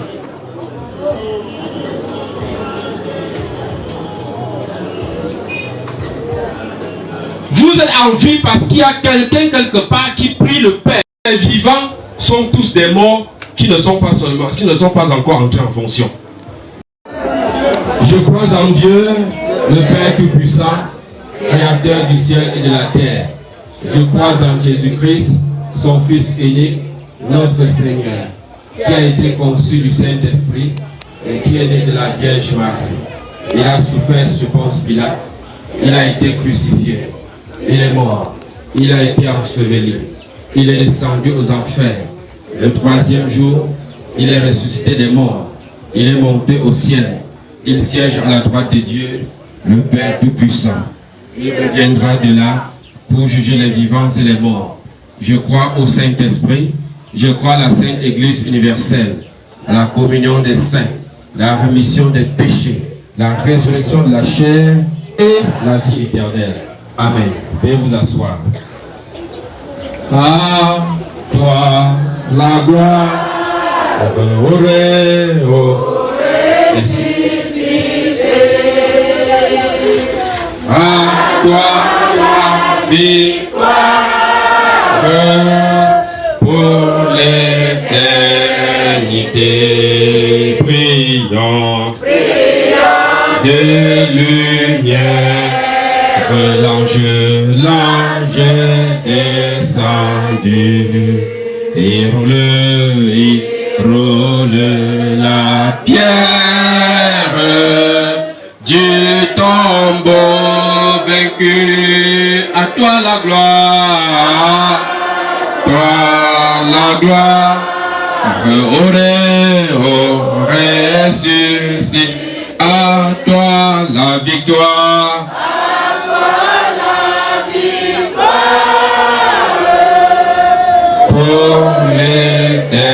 Vous êtes en vie parce qu'il y a quelqu'un quelque part qui prie le Père. Les vivants sont tous des morts qui ne sont pas seulement, qui ne sont pas encore entrés en fonction. Je crois en Dieu, le Père Tout-Puissant, Créateur du ciel et de la terre. Je crois en Jésus-Christ, son Fils unique, notre Seigneur, qui a été conçu du Saint-Esprit et qui est né de la Vierge Marie. Il a souffert sous Ponce Pilate, il a été crucifié, il est mort, il a été enseveli, il est descendu aux enfers. Le troisième jour, il est ressuscité des morts, il est monté au ciel, il siège à la droite de Dieu, le Père Tout-Puissant. Il reviendra de là pour juger les vivants et les morts. Je crois au Saint-Esprit, je crois à la Sainte Église universelle, à la communion des saints, la rémission des péchés, la résurrection de la chair et la vie éternelle. Amen. Veuillez vous asseoir. À toi la gloire. À toi la victoire pour l'éternité. Prions, de lumière, l'ange est descendu. Et roule la pierre du tombeau vaincu. À toi la gloire, toi la gloire, au ressuscité. À toi la victoire. À toi la victoire. Pour l'éternité.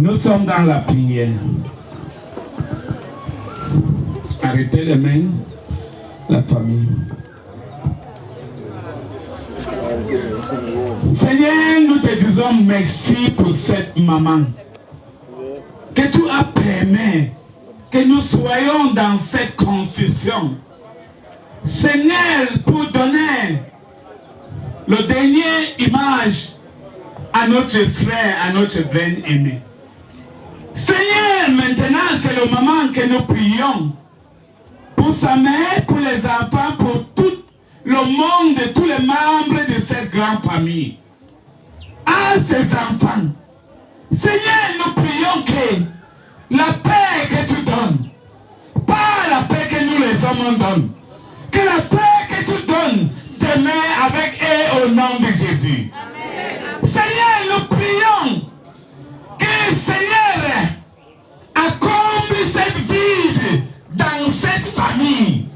Nous sommes dans la prière. Arrêtez les mains. la famille. Seigneur, nous te disons merci pour cette maman. Que tu as permis que nous soyons dans cette construction. Seigneur, pour donner le dernier image à notre frère, à notre bien-aimé. Seigneur, maintenant c'est le moment que nous prions pour sa mère, pour les enfants, pour tout le monde, tous les membres de cette grande famille. À ses enfants, Seigneur, nous prions que la paix que tu donnes, pas la paix que nous les hommes donnent, que la paix que tu donnes demeure avec eux au nom de Jésus. Amen. Seigneur, nous prions que Seigneur accomplisse cette vie dans cette famille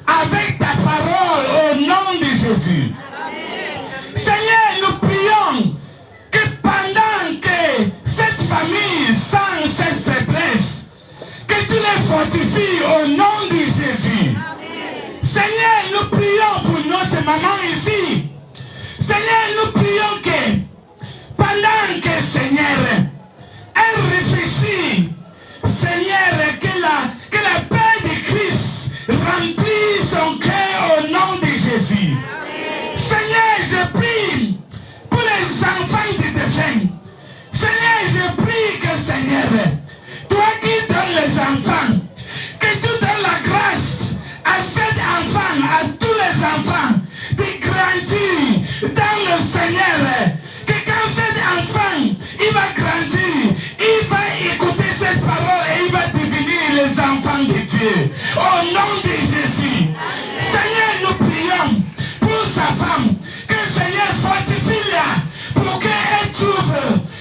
avec ta parole au nom de Jésus. Amen. Seigneur, nous prions que pendant que cette famille sent cette faiblesse, que tu les fortifies au nom de Jésus. Amen. Seigneur, nous prions pour notre maman ici. Seigneur, nous prions que pendant que Seigneur, elle réfléchit, Seigneur, que la paix de Christ remplit son cœur au nom de Jésus. Amen. Seigneur, je prie pour les enfants de défunts. Seigneur, je prie que Seigneur, toi qui donnes les enfants, que tu donnes la grâce à cet enfant, à tous les enfants, de grandir dans le Seigneur. Que quand cet enfant, il va grandir, il va écouter cette parole et il va devenir les enfants de Dieu. Au nom de Jésus. Seigneur, nous prions pour sa femme. Que Seigneur fortifie-la pour qu'elle trouve,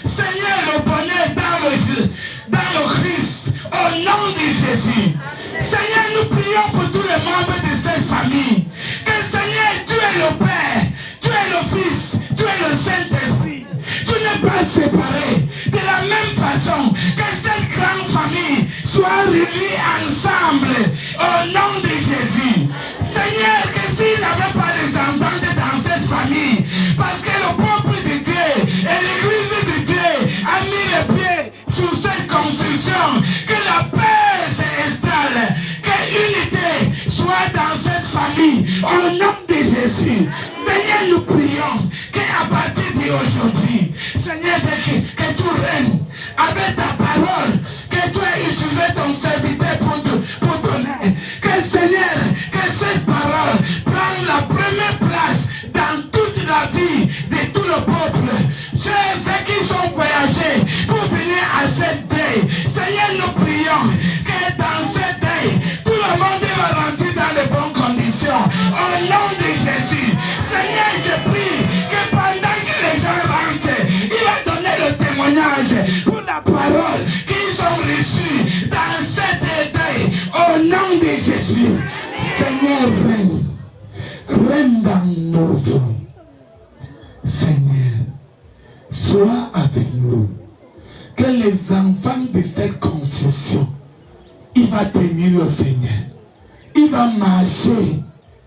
Seigneur, le bonheur dans le Christ. Au nom de Jésus. Seigneur, nous prions pour tous les membres de cette famille. Que Seigneur, tu es le Père, tu es le Fils, tu es le Saint-Esprit. Tu n'es pas séparé. De la même façon que cette grande famille soit réunie ensemble au nom de Jésus. Seigneur, que s'il n'avait pas les entendre dans cette famille, parce que le peuple de Dieu et l'église de Dieu a mis les pieds sur cette construction, que la paix s'installe, que l'unité soit dans cette famille au nom de Jésus. Seigneur, nous prions qu'à partir d'aujourd'hui, Seigneur, que tu règnes avec ta parole, que tu aies utilisé ton serviteur pour donner. Que Seigneur, que cette parole prenne la première place dans toute la vie de tout le peuple. Ceux qui sont voyagés pour venir à cette deuil, Seigneur, nous prions que dans cette deuil, tout le monde va rentrer dans les bonnes conditions. Au nom de Jésus, Seigneur, je prie que pendant que les gens rentrent, il va donner le témoignage pour la parole qu'ils ont reçue dans cette deuil. Au nom de Jésus, Seigneur, règne dans nos vies. Seigneur, sois avec nous. Que les enfants de cette construction, il va tenir le Seigneur. Il va marcher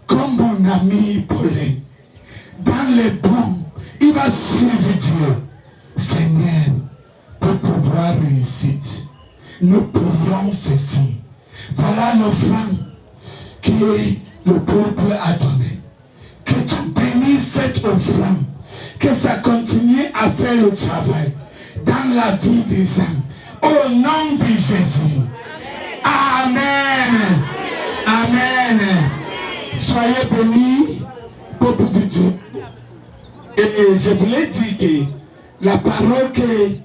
comme mon ami Paulin. Dans les bons, il va suivre Dieu. Seigneur, pour pouvoir réussir, nous prions ceci. Voilà l'offrande que le peuple a donné. Que tu bénisses cette offrande. Que ça continue à faire le travail dans la vie des gens. Au nom de Jésus. Amen. Amen. Soyez bénis, peuple de Dieu. Et je voulais dire que la parole que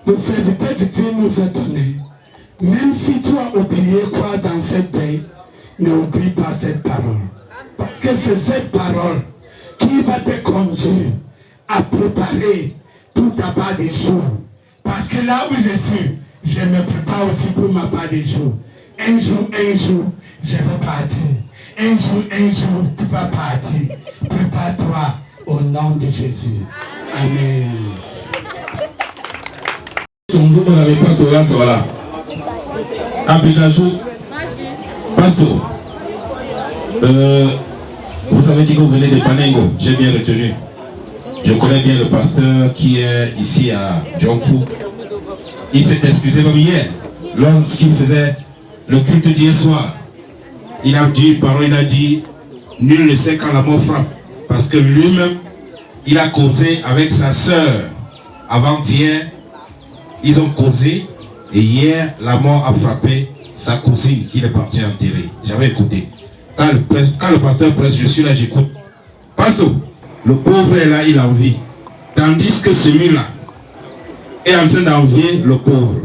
le serviteur de Dieu nous a donnée, même si tu as oublié quoi dans cette veille, n'oublie pas cette parole. Parce que c'est cette parole qui va te conduire à préparer tout ta part des jours. Parce que là où je suis, je me prépare aussi pour ma part des jours. Un jour, je vais partir. Un jour, tu vas partir. Prépare-toi au nom de Jésus. Amen. Vous n'avez pas ce là, voilà. Abidajou, pasteur. Vous avez dit que vous venez de Panengo, j'ai bien retenu. Je connais bien le pasteur qui est ici à Djonkou. Il s'est excusé même hier, lorsqu'il faisait le culte d'hier soir. Il a dit, il a dit, nul ne sait quand la mort frappe. Parce que lui-même, il a causé avec sa sœur. Avant-hier, ils ont causé. Et hier, la mort a frappé sa cousine qui est partie enterrer. J'avais écouté. Quand le pasteur presse, je suis là, j'écoute. Pasteur, le pauvre est là, il a envie. Tandis que celui-là est en train d'envier le pauvre.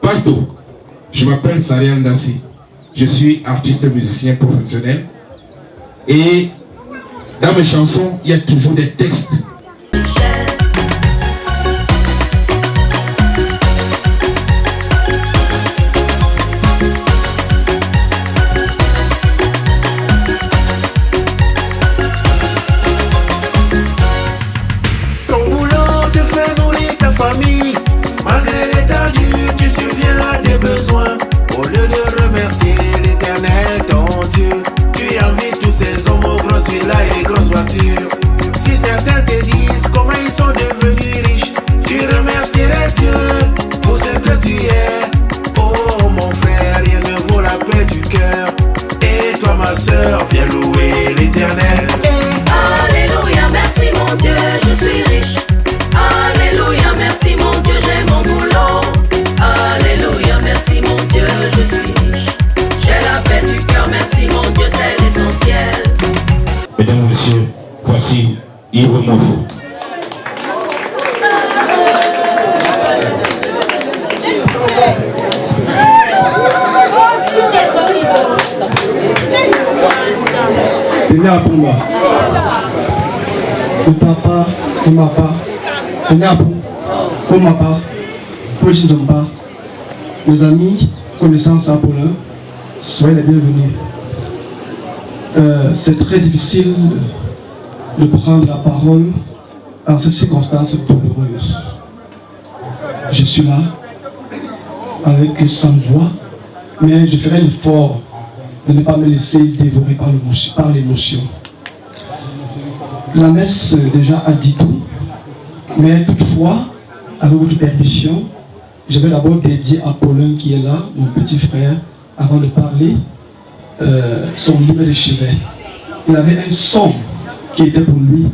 Pasteur, je m'appelle Sarian Dassi. Je suis artiste musicien professionnel. Et dans mes chansons, il y a toujours des textes. Ton boulot te fait nourrir ta famille. Malgré l'état dur, tu subviens à tes besoins. Au lieu de remercier l'Éternel, ton Dieu, tu envies tous ces hommes aux grosses villas et grosses voitures. Si certains te disent comment ils sont devenus riches, tu remercierais Dieu pour ce que tu es. Oh mon frère, rien ne vaut la paix du cœur. Et toi ma soeur, viens louer l'Éternel. Alléluia, merci mon Dieu, je suis riche. Alléluia, merci mon Dieu, j'ai mon boulot. Alléluia, merci mon Dieu, je suis riche. J'ai la paix du cœur, merci mon Dieu, c'est l'essentiel. Mesdames et messieurs, voici Yves Mofo. Pour moi. Pour papa, pour ma part, pour ma part, pour les nos amis, connaissances à Paulin, soyez les bienvenus. C'est très difficile de prendre la parole en ces circonstances douloureuses. Je suis là, avec sans voix, mais je ferai l'effort de ne pas me laisser dévorer par l'émotion. La messe déjà a dit tout, mais toutefois, avec votre permission, je vais d'abord dédier à Paulin qui est là, mon petit frère, avant de parler, son livre de chevet. Il avait un son qui était pour lui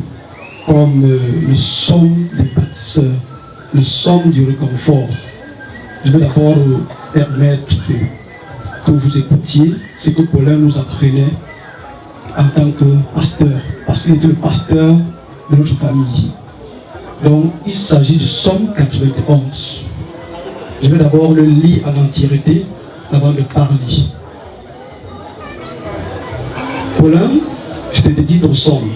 comme le son des bâtisseurs, le son du réconfort. Je vais d'abord permettre que vous écoutiez ce que Paulin nous apprenait en tant que pasteur, parce qu'il était le pasteur de notre famille. Donc il s'agit du psaume 91. Je vais d'abord le lire en entièreté avant de parler. Paulin, je te dédie ton psaume,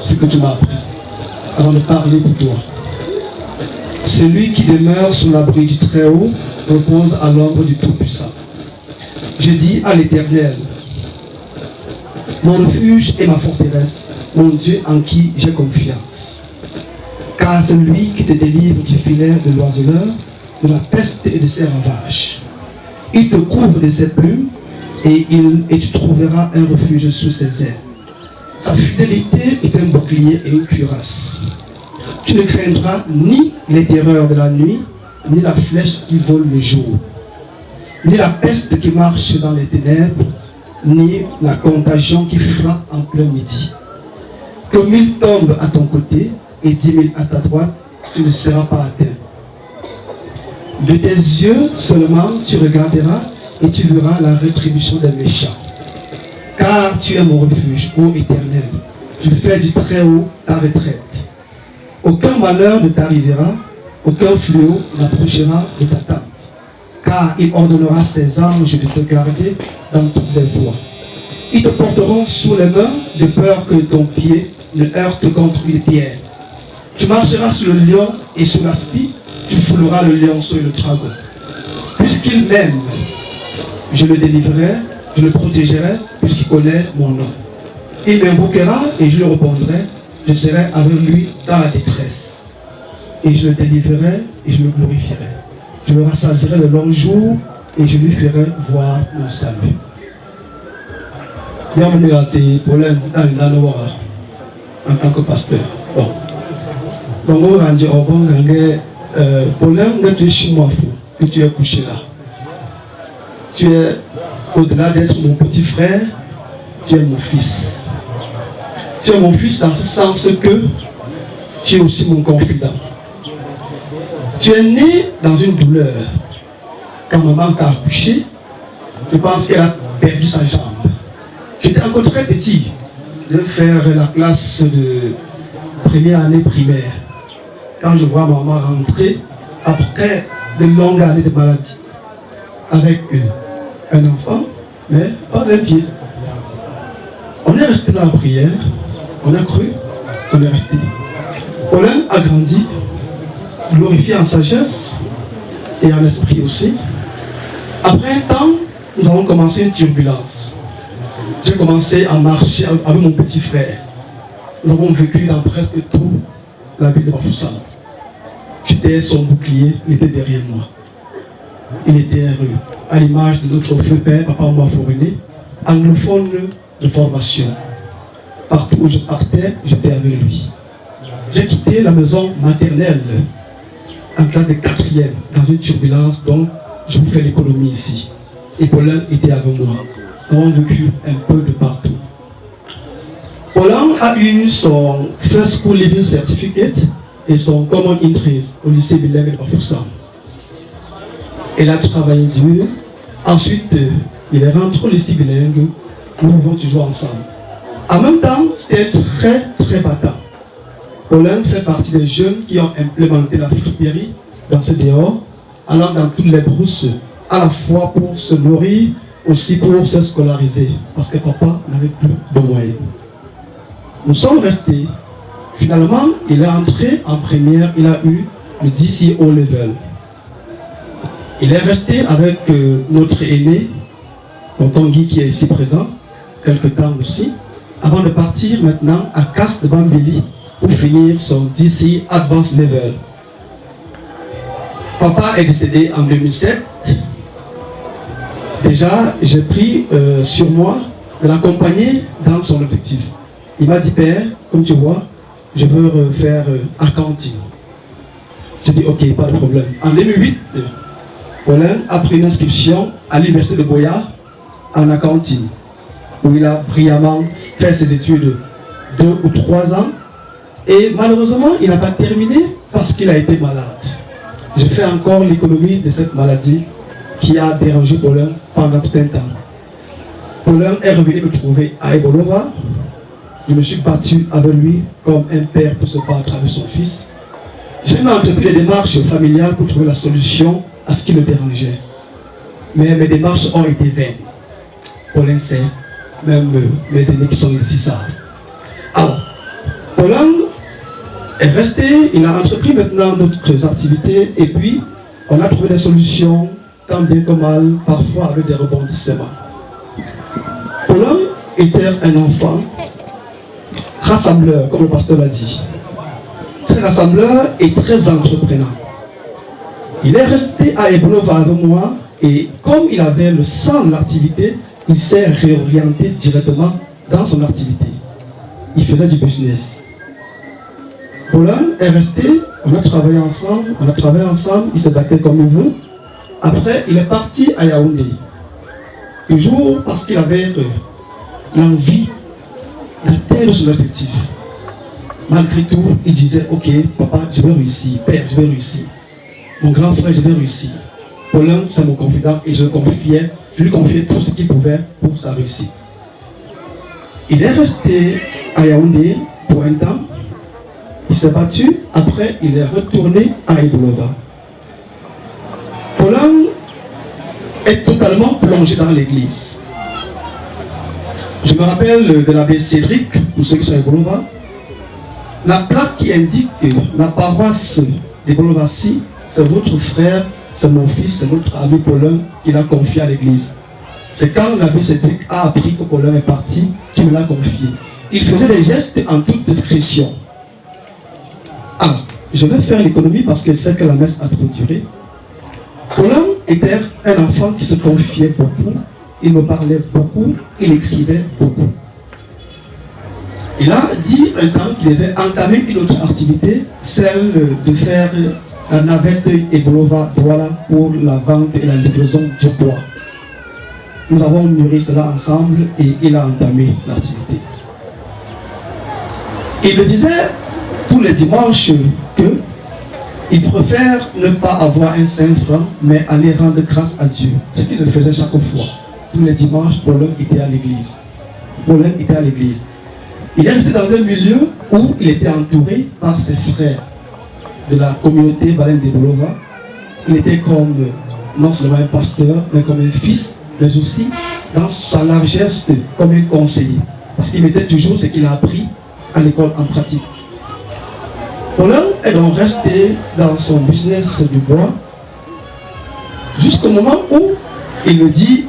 ce que tu m'as appris, avant de parler pour toi. Celui qui demeure sous l'abri du Très-Haut repose à l'ombre du Tout-Puissant. Je dis à l'Éternel, mon refuge et ma forteresse, mon Dieu en qui j'ai confiance. Car c'est lui qui te délivre du filet de l'oiseleur, de la peste et de ses ravages. Il te couvre de ses plumes et tu trouveras un refuge sous ses ailes. Sa fidélité est un bouclier et une cuirasse. Tu ne craindras ni les terreurs de la nuit, ni la flèche qui vole le jour, ni la peste qui marche dans les ténèbres, ni la contagion qui frappe en plein midi. Que 1000 tombent à ton côté et 10 000 à ta droite, tu ne seras pas atteint. De tes yeux seulement tu regarderas et tu verras la rétribution des méchants. Car tu es mon refuge, ô Éternel. Tu fais du Très-Haut ta retraite. Aucun malheur ne t'arrivera, aucun fléau n'approchera de ta tente. Car il ordonnera ses anges de te garder dans toutes les voies. Ils te porteront sous les mains de peur que ton pied ne heurte contre une pierre. Tu marcheras sur le lion et sur l'aspi, tu fouleras le lionceau et le dragon. Puisqu'il m'aime, je le délivrerai, je le protégerai, puisqu'il connaît mon nom. Il m'invoquera et je le répondrai, je serai avec lui dans la détresse. Et je le délivrerai et je le glorifierai. Je le rassasierai le long jour et je lui ferai voir mon salut. Il y a un problème dans le en tant que pasteur. Bon. Donc, on va dire, problème de chez moi, que tu es couché là. Tu es, au-delà d'être mon petit frère, tu es mon fils. Tu es mon fils dans ce sens que tu es aussi mon confident. Tu es né dans une douleur. Quand maman t'a accouché, je pense qu'elle a perdu sa jambe. J'étais encore très petit. Je devais faire la classe de première année primaire. Quand je vois maman rentrer, après de longues années de maladie, avec un enfant, mais pas un pied. On est resté dans la prière, on a cru, on est resté. Paulin a grandi, glorifié en sagesse et en esprit aussi. Après un temps, nous avons commencé une turbulence. J'ai commencé à marcher avec mon petit frère. Nous avons vécu dans presque tout la ville de Bafoussam. J'étais son bouclier, il était derrière moi. Il était à l'image de notre feu père, papa Mouafourine, anglophone de formation. Partout où je partais, j'étais avec lui. J'ai quitté la maison maternelle en classe de 4e, dans une turbulence, donc je vous fais l'économie ici. Et Paulin était avec moi. Nous avons vécu un peu de partout. Paulin a eu son First School Living Certificate et son Common Interest au lycée bilingue de Bafoussam. Il a travaillé dur. Ensuite, il est rentré au lycée bilingue. Nous vivons toujours ensemble. En même temps, c'était très battant. Paulin fait partie des jeunes qui ont implémenté la fripérie dans ce dehors, allant dans toutes les brousses, à la fois pour se nourrir, aussi pour se scolariser, parce que papa n'avait plus de moyens. Nous sommes restés. Finalement, il est entré en première, il a eu le DC O level. Il est resté avec notre aîné, tonton Guy qui est ici présent, quelque temps aussi, avant de partir maintenant à Casse de Bambili pour finir son DC Advanced Level. Papa est décédé en 2007. Déjà, j'ai pris sur moi de l'accompagner dans son objectif. Il m'a dit, père, comme tu vois, je veux faire accounting. J'ai dit, ok, pas de problème. En 2008, Paulin a pris une inscription à l'université de Boya en accounting, où il a brillamment fait ses études 2 ou 3 ans. Et malheureusement, il n'a pas terminé parce qu'il a été malade. J'ai fait encore l'économie de cette maladie qui a dérangé Paulin pendant tout un temps. Paulin est revenu me trouver à Ebolova. Je me suis battu avec lui comme un père pour se battre avec son fils. J'ai même entrepris des démarches familiales pour trouver la solution à ce qui le dérangeait. Mais mes démarches ont été vaines. Paulin sait, même mes aînés qui sont ici savent. Alors, Paulin est resté, il a entrepris maintenant d'autres activités et puis on a trouvé des solutions tant bien que mal, parfois avec des rebondissements. Paulin était un enfant rassembleur, comme le pasteur l'a dit. Très rassembleur et très entreprenant. Il est resté à Ebolova avec moi et comme il avait le sang de l'activité, il s'est réorienté directement dans son activité. Il faisait du business. Paulin est resté, on a travaillé ensemble, il se battait comme il veut. Après, il est parti à Yaoundé. Toujours parce qu'il avait l'envie d'atteindre son objectif. Malgré tout, il disait, ok, papa, je vais réussir, père, je vais réussir. Mon grand frère, je vais réussir. Paulin, c'est mon confident et je lui confiais tout ce qu'il pouvait pour sa réussite. Il est resté à Yaoundé pour un temps. Il s'est battu. Après, il est retourné à Ebolova. Paulin est totalement plongé dans l'église. Je me rappelle de l'abbé Cédric, pour ceux qui sont à Ebolova. La plaque qui indique que la paroisse d'Ebolova-ci, c'est votre frère, c'est mon fils, c'est notre ami Paulin qui l'a confié à l'église. C'est quand l'abbé Cédric a appris que Paulin est parti qu'il me l'a confié. Il faisait des gestes en toute discrétion. Ah, je vais faire l'économie parce que c'est que la messe a trop duré. Paulin était un enfant qui se confiait beaucoup il me parlait beaucoup, il écrivait beaucoup. Il a dit un temps qu'il avait entamé une autre activité, celle de faire la navette Ebolova-Douala pour la vente et la livraison du bois. Nous avons mûri cela ensemble et il a entamé l'activité. Il me disait tous les dimanches qu'il préfère ne pas avoir un 5 francs, mais aller rendre grâce à Dieu. Ce qu'il le faisait chaque fois. Tous les dimanches, Paulin était à l'église. Paulin était à l'église. Il est resté dans un milieu où il était entouré par ses frères de la communauté Baleine de Bolova. Il était comme non seulement un pasteur, mais comme un fils, mais aussi dans sa largesse comme un conseiller. Parce qu'il mettait toujours ce qu'il a appris à l'école en pratique. Paulin est donc resté dans son business du bois jusqu'au moment où il me dit,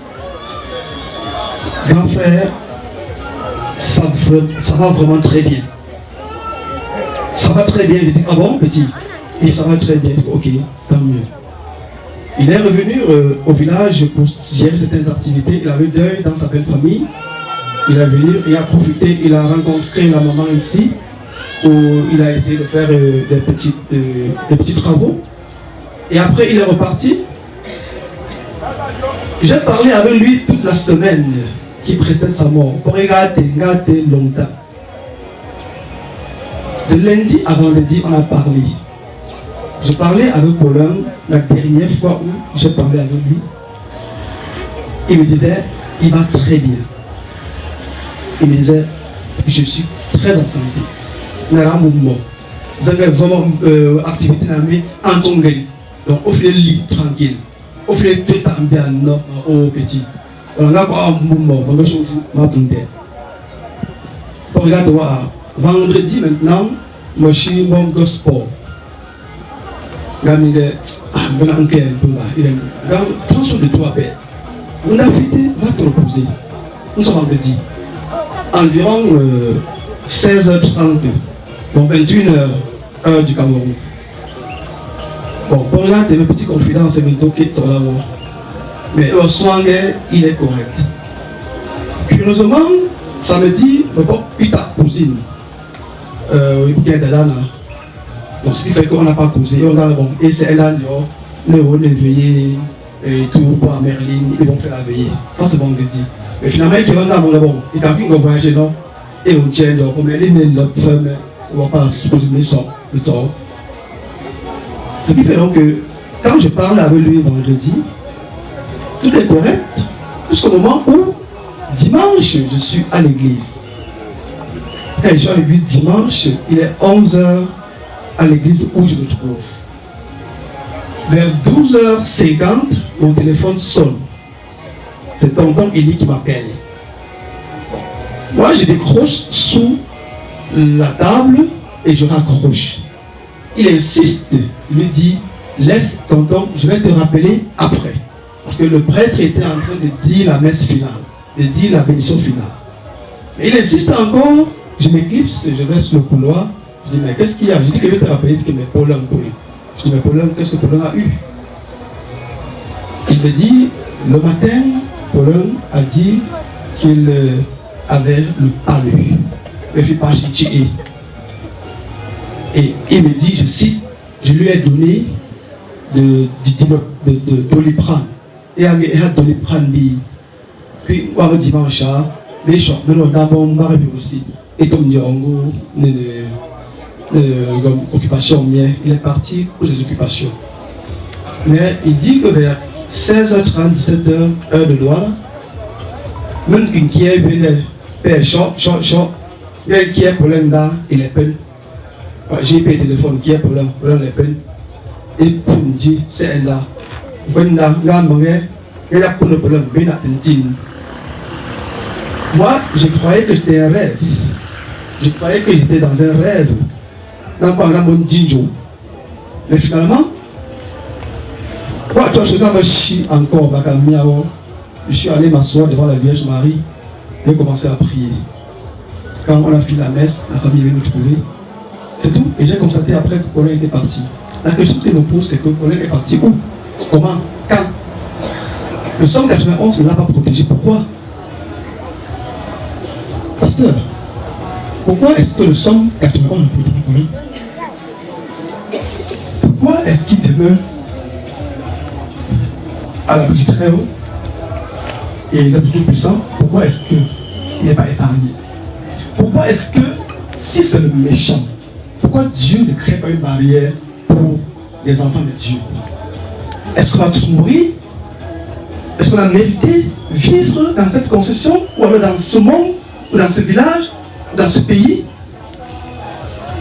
grand frère, ça va vraiment très bien. Ça va très bien. Je dis, ah bon, petit? Et ça va très bien. Je dis, ok, tant mieux. Il est revenu au village pour gérer certaines activités. Il avait deuil dans sa belle famille. Il est venu, il a profité, il a rencontré la maman ici, où il a essayé de faire des petits travaux. Et après, il est reparti. J'ai parlé avec lui toute la semaine qui précède sa mort. Pour regarder longtemps. De lundi à vendredi, on a parlé. Je parlais avec Paulin la dernière fois où j'ai parlé avec lui. Il me disait, il va très bien. Il me disait, je suis très en santé. Vous avez vraiment activité en Tongue. Donc, offrez le lit tranquille. Offrez tout bien au petit. On a quoi un mouvement, on va changer ma bouteille. Regardez, vendredi maintenant, moi je suis mon gospel. Il est attention de toi, père. On a fêté, va te reposer. Nous sommes vendredi. Environ 16h30, donc 21h, heure du Cameroun. Bon, pour regarder mes petites confidences, c'est bientôt qui sont là-bas. Mais au soin, il est correct. Curieusement, samedi, je vais pas cousine. Qui est Dadana. Donc ce qui fait qu'on n'a pas causé, on a bon, et c'est elle a dit, on est veillé, et tout pour à Merlin, ils vont faire la veillée. Ça c'est vendredi. Mais finalement, ils vont dans mon bon, ils ont voyagé, non? Et on tient, donc, on Merlin est notre femme, on ne va pas supposer le temps. Ce qui fait donc que, quand je parle avec lui vendredi, tout est correct, jusqu'au moment où, dimanche, je suis à l'église. Quand je suis à l'église dimanche, il est 11h à l'église où je me trouve. Vers 12h50, mon téléphone sonne. C'est tonton Eli qui m'appelle. Moi, je décroche sous la table et je raccroche. Il insiste, il me dit, laisse tonton, je vais te rappeler après. Parce que le prêtre était en train de dire la messe finale, de dire la bénédiction finale. Mais il insiste encore, je m'éclipse, je vais sur le couloir. Je dis, mais qu'est-ce qu'il y a? Je dis que je vais te rappeler que mes Paulin. Je dis, mais Paulin, qu'est-ce que Paulin a eu? Il me dit, le matin, Paulin a dit qu'il avait le palu. Mais il pas chier. Et il me dit, je cite, je lui ai donné de Doliprane. Et il a Doliprane, puis on va dimanche, les chocs, mais on a bon marié aussi. Et comme occupation mienne, il est parti pour ses occupations. Mais il dit que vers 16h30, 17h, heure de Douala, même qu'une qui est venue, père choc, il y a qui est pour l'un il est peine. J'ai payé le téléphone qui est pour l'un les peine. Et pour me dire, c'est là. Moi, je croyais que c'était un rêve. Je croyais que j'étais dans un rêve. Mais finalement, je suis allé m'asseoir devant la Vierge Marie et commencé à prier. Quand on a fini la messe, la famille est venue nous trouver. C'est tout. Et j'ai constaté après que Paulin était parti. La question qu'il nous pose, c'est que Paulin est parti où? Comment? Quand? Le psaume 91 ne l'a pas protégé. Pourquoi? Pasteur, pourquoi est-ce que le psaume 91 ne protège pas lui? Pourquoi est-ce qu'il demeure à l'abri du Très-Haut et il est tout puissant? Pourquoi est-ce qu'il n'est pas épargné? Pourquoi est-ce que, si c'est le méchant, pourquoi Dieu ne crée pas une barrière pour les enfants de Dieu? Est-ce qu'on va tous mourir? Est-ce qu'on a mérité vivre dans cette concession, ou alors dans ce monde, ou dans ce village, ou dans ce pays?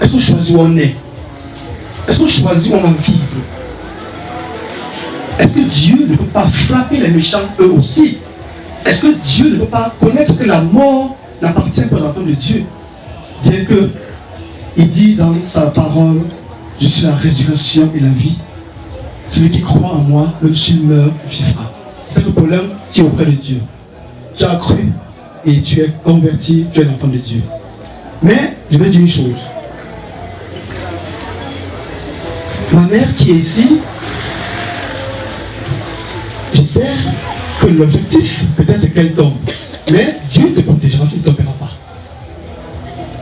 Est-ce qu'on choisit où on est? Est-ce qu'on choisit où on va vivre? Est-ce que Dieu ne peut pas frapper les méchants eux aussi? Est-ce que Dieu ne peut pas connaître que la mort n'appartient pas aux enfants de Dieu? Bien que il dit dans sa parole, je suis la résurrection et la vie. Celui qui croit en moi, même s'il meurt, vivra. C'est le problème qui est auprès de Dieu. Tu as cru et tu es converti, tu es l'enfant de Dieu. Mais je vais dire une chose. Ma mère qui est ici, je sais que l'objectif, peut-être, c'est qu'elle tombe. Mais Dieu te protégera, tu ne tomberas pas.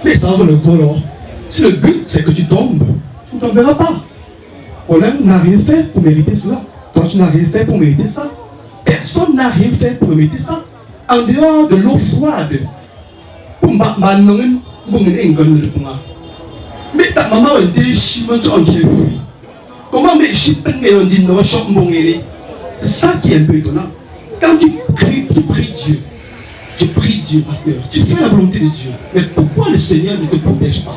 Mais ça va le gros. Si le but, c'est que tu tombes, tu ne tomberas pas. Problème n'a rien fait pour mériter cela. Toi, tu n'as rien fait pour mériter ça. Personne n'a rien fait pour mériter ça. En dehors de l'eau froide, mais ta maman a été chimée, tu en viens. Comment me chipper on dit non, c'est ça qui est un peu étonnant. Quand tu pries Dieu. Tu pries Dieu, pasteur. Tu fais la volonté de Dieu. Mais pourquoi le Seigneur ne te protège pas?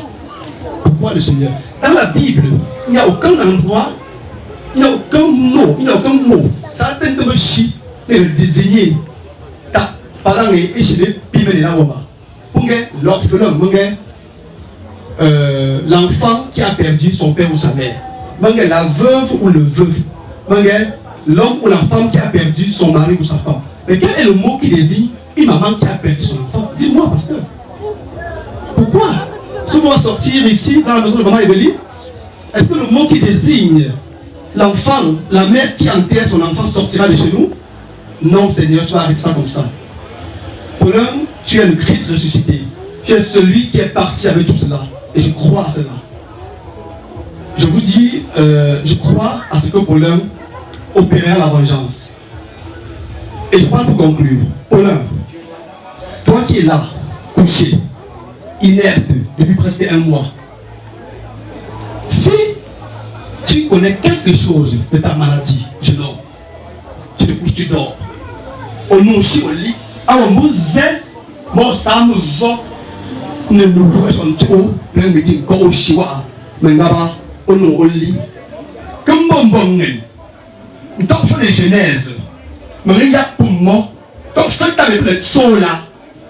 Pourquoi le Seigneur? Dans la Bible, il n'y a aucun endroit, il n'y a aucun mot, Ça a été un chi, mais le désigner. Par exemple, l'enfant qui a perdu son père ou sa mère. La veuve ou le veuve. L'homme ou la femme qui a perdu son mari ou sa femme. Mais quel est le mot qui désigne une maman qui a perdu son enfant? Dis-moi, pasteur. Pourquoi? Si on va sortir ici, dans la maison de maman Eveline, est-ce que le mot qui désigne l'enfant, la mère qui enterre son enfant sortira de chez nous? Non, Seigneur, tu vas arrêter ça comme ça. Pour l'un, tu es le Christ ressuscité. Tu es celui qui est parti avec tout cela. Et je crois à cela. Je vous dis, je crois à ce que Paulin opérera la vengeance. Et je parle pour conclure. Paulin, toi qui es là, couché, inerte, depuis presque un mois, si tu connais quelque chose de ta maladie, jeune homme, tu te couches, tu dors. Au nom au lit, alors vous êtes, moi ça me va, ne nous pouvons pas trop, plein de métiers, encore au chiwa, mais là-bas, au nom au lit. Comme bon, nous avons fait les genèses, mais il y a pour moi, comme ça, tu avais fait ça là,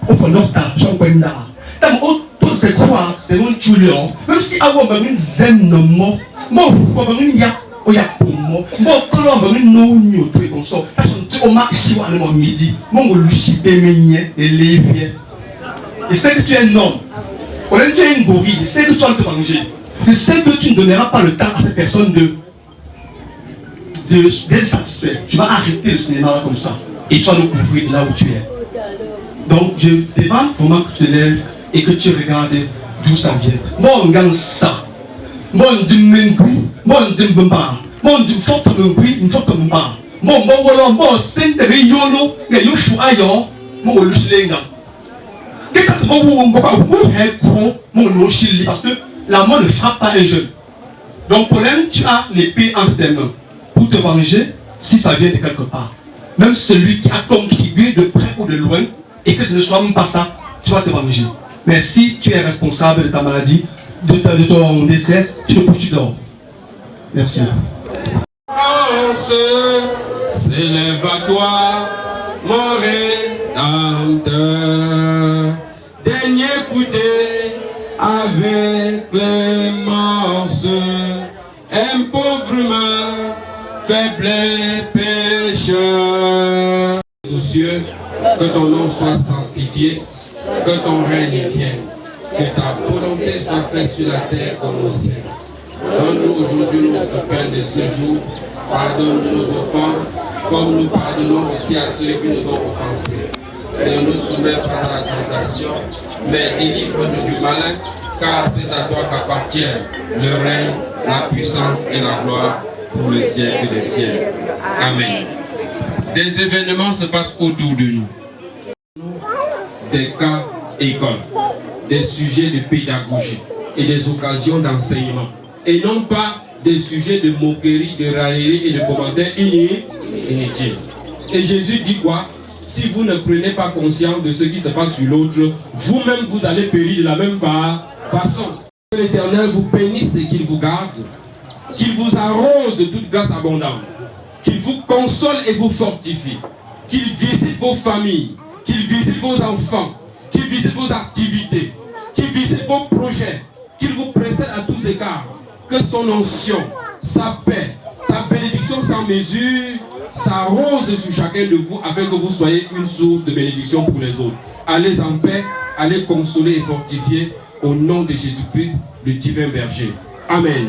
au fond de ta chambre là. Tu as tout c'est quoi, de mon tulion, même si avant, une zen de moi, moi, il y a. Oh, ya pour moi. Bon, quand on va nous nous tout comme ça, parce que on marche si on est midi, mon lui chipé meunier et lévier. Je sais que tu es un homme. On est tu es un gorille. Je sais que tu vas te venger. Je sais que tu ne donneras pas le temps à cette personne d'être satisfait. Tu vas arrêter le cinéma comme ça et tu vas nous couvrir là où tu es. Donc je te demande vraiment que tu te lèves et que tu regardes d'où ça vient. Moi on gagne ça. Moi on dit mengui, moi on dit mbamba, moi on dit forte mengui, une forte mbamba. Moi moi c'est de yolo, mais you fou ayon, moi on le chilenga. Qu'est-ce que vous parce que la mort ne frappe pas un jeune. Donc problème, tu as l'épée entre tes mains pour te venger si ça vient de quelque part. Même celui qui a contribué de près ou de loin et que ce ne soit même pas ça, tu vas te venger. Mais si tu es responsable de ta maladie, de ton décès, tu te couches, tu dors. Merci. S'élève à toi, mon Rédempteur. Daigne écouter avec clémence un pauvre humain, faible et pécheur. Aux cieux, que ton nom soit sanctifié, que ton règne vienne. Que ta volonté soit faite sur la terre comme au ciel. Donne-nous aujourd'hui notre pain de ce jour. Pardonne nos offenses, comme nous pardonnons aussi à ceux qui nous ont offensés. Et ne nous soumets pas à la tentation, mais délivre-nous du malin, car c'est à toi qu'appartient le règne, la puissance et la gloire pour le siècle des siècles. Amen. Des événements se passent autour de nous. Des cas écoles, des sujets de pédagogie et des occasions d'enseignement. Et non pas des sujets de moquerie, de raillerie et de commentaires inutiles. Et Jésus dit quoi? Si vous ne prenez pas conscience de ce qui se passe sur l'autre, vous-même vous allez périr de la même façon. Que l'Éternel vous bénisse et qu'il vous garde, qu'il vous arrose de toute grâce abondante, qu'il vous console et vous fortifie, qu'il visite vos familles, qu'il visite vos enfants, qu'il visite vos activités, qu'il visite vos projets, qu'il vous précède à tous égards, que son onction, sa paix, sa bénédiction sans mesure s'arrose sur chacun de vous afin que vous soyez une source de bénédiction pour les autres. Allez en paix, allez consoler et fortifier au nom de Jésus-Christ, le divin berger. Amen.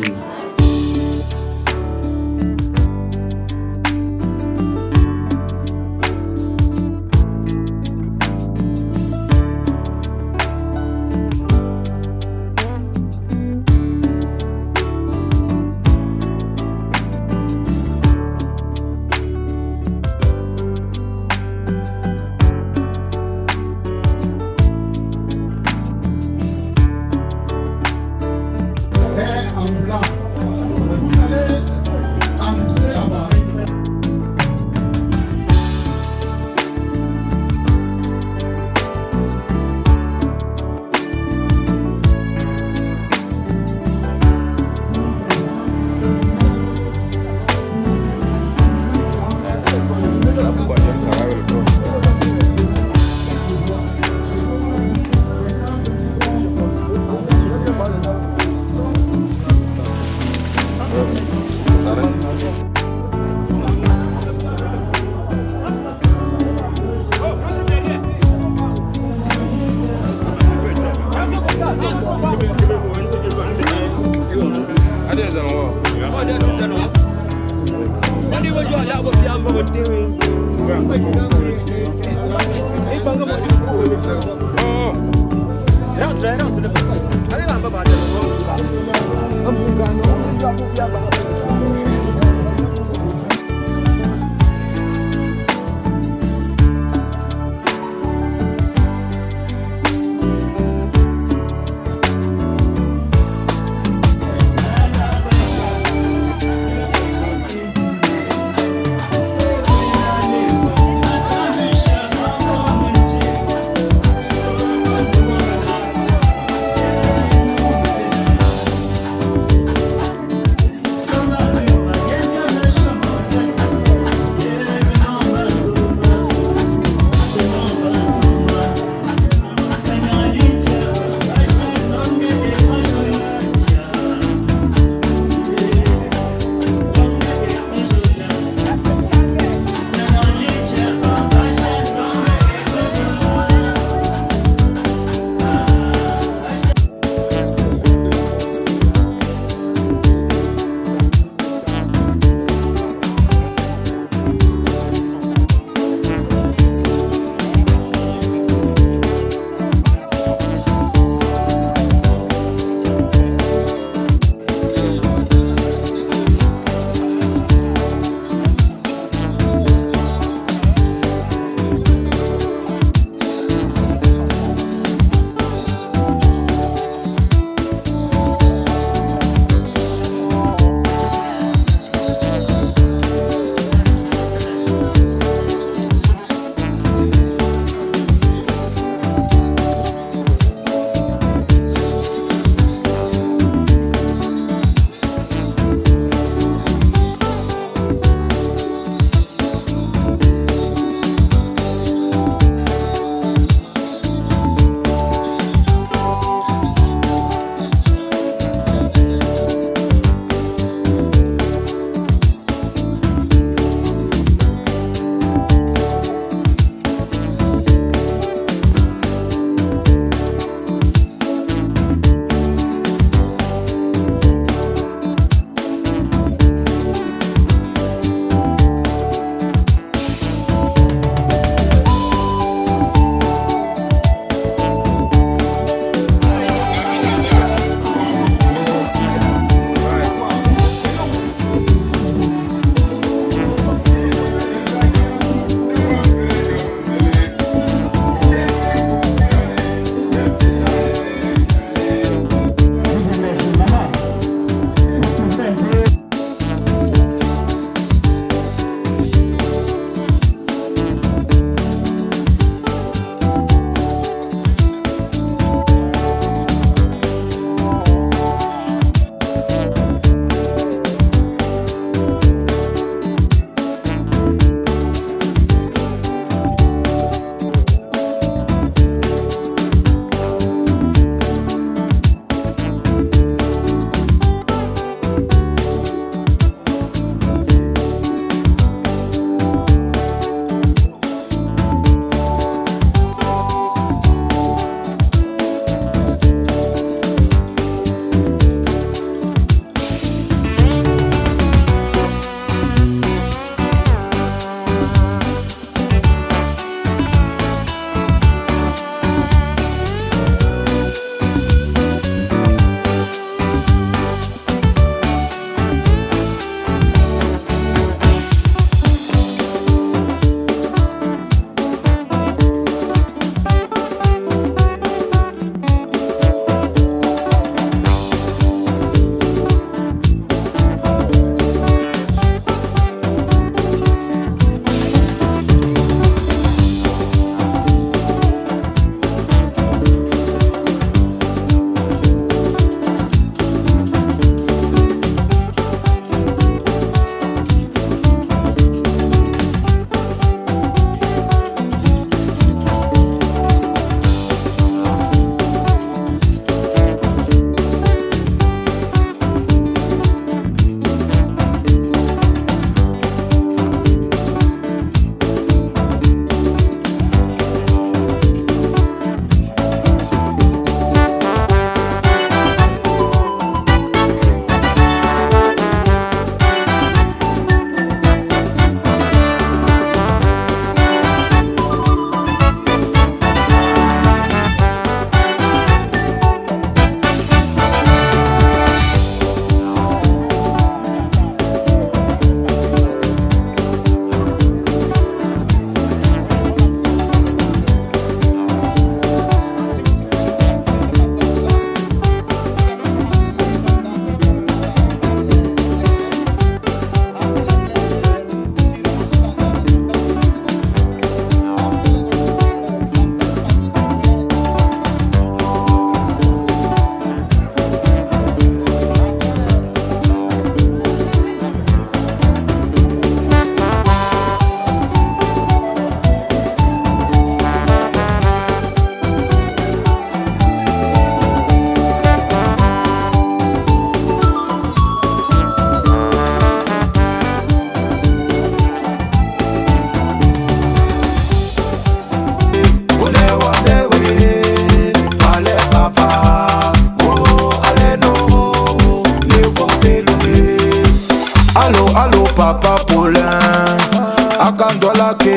lake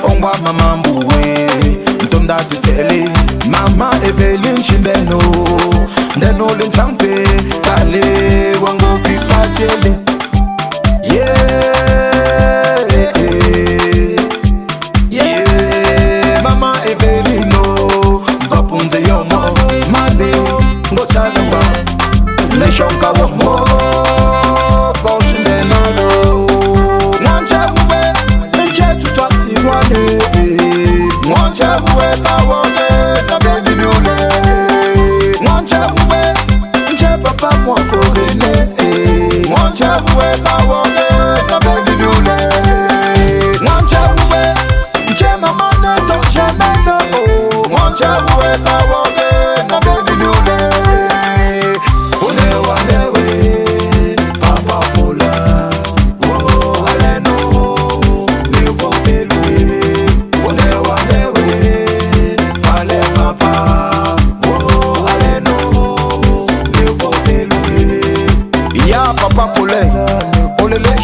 ongwa mama mbuwe ntomda tisele mama Evelyn Shindeno ndeno lenchampe kale wango kipachele yeah mama Evelino ngapunze yomo mabe ngochalamba nation kawomo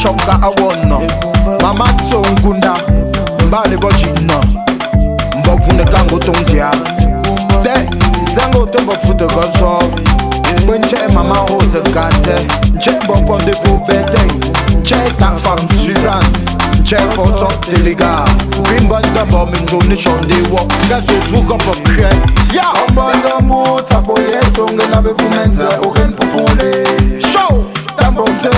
Shonka awono mama tsongunda mbale bojina mbofune kango tondia de zango tombo futo gozo wenche mama rose gase nche bonfon de fou bete nche ta femme Suzanne nche foso delega bimbon dambo minjoni shonde wo gaso zuko pokre ya ombonda mu tapo yesonge na befumenze oren popole show tambonze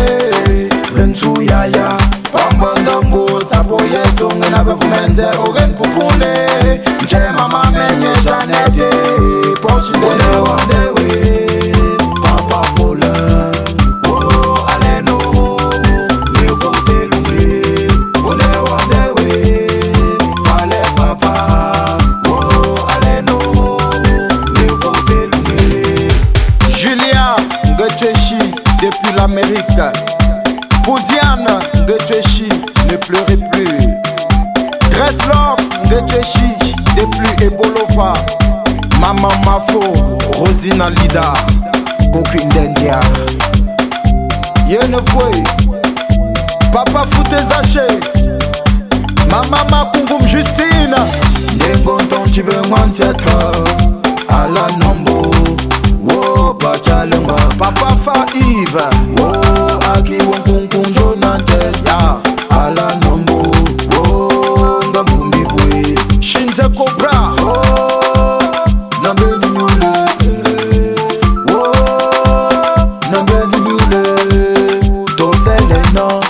Rentu yaya Bambandambo Tapo yeso Ngena befumenze Oren kupune Nche mama menye janete Poshi dene wadewe Papa Paula Oh aleno Niko telungi One wadewe Ale papa Oh aleno Niko telungi Julia Ngecheshi Depuis l'Amérique Bouziane Ngecheshi, ne pleurez plus. Greslov Ngecheshi, depuis Ebolova. Maman Mafo, Rosina Lida, Goku Ndendia. Yenekwe, Papa Foutezache, Maman Makungum Justine. Nengonton Chibe Mancheta, Ala Nombo, Wo Bachalemba, Papa Faive, Wo Aki Wonkunkun Jonante, Ya, Ala Nombo, Wo Ngamumbi Bwe, Shinze Cobra, Wo Nambeni Mule, Wo Nambeni Mule, Tosele no,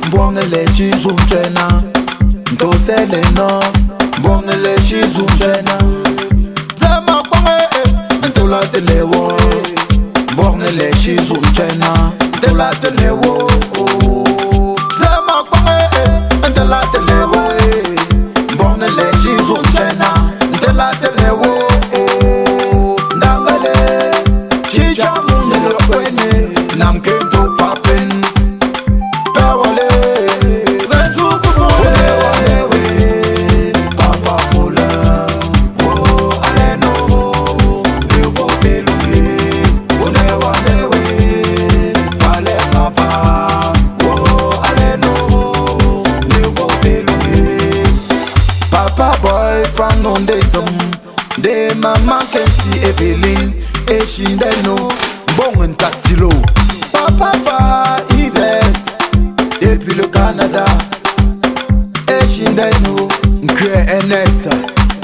Mbongele Chizunchena, Tosele no, Mbongele Chizunchena, Zema Kome, Ntola Telewo, Mbongele Chizunchena, Ntola Telewo, Zema Kome, Ntola Telewo, Mbongele Chizunchena, Ntola Telewo, Ndangale, Chicha Munele Kwene, Namkento Papen, Tawale, Renzu Kubule, Papa Pola, Oh Aleno, Niko Telungi, Unewa Newe, Ale Papa, Oh Aleno, Niko Telungi, Papa Boy from Nondetum, De Mama Kensi Evelyn, Eshindeno, Bongen Castillo, Papa Fa Ives, depuis le Canada, Eshindeno, QNS,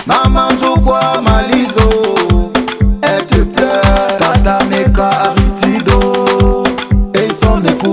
Maman Jokwa Malizo, elle te pleure, Tata Meka Aristido, et son époux,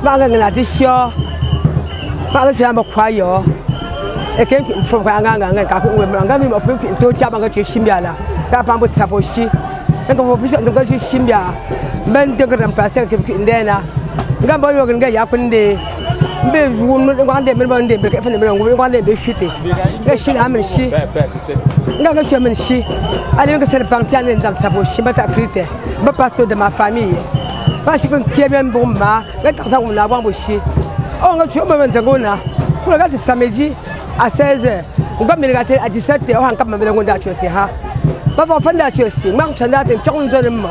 Banga ngana tisho. Banga siya makwayo. Eken from banga nganga ka ku nganga ni mapu to cha banga chi shimbia la. Ta pambu tsapo shi. Eko mo biso nganga chi shimbia. Ben de gram pase ke ki ndena. Ngamba yo nganga ya kunde. Mbe ruun ngande mbe ngande be ke fene mbe ngande be shite. Ke shi na men shi. Nganga shi men shi. Ali nganga ser pantian ndam tsapo shi bata krite. Ba pasteur de ma famille. Parce que qui est bien bon ma, mais quand on a bon bouché. On a tué même Zagona. Pour regarder samedi à 16h. On va me regarder à 17h. On va me regarder à Chelsea ha. Pas pour faire à Chelsea. Moi je suis là de John John.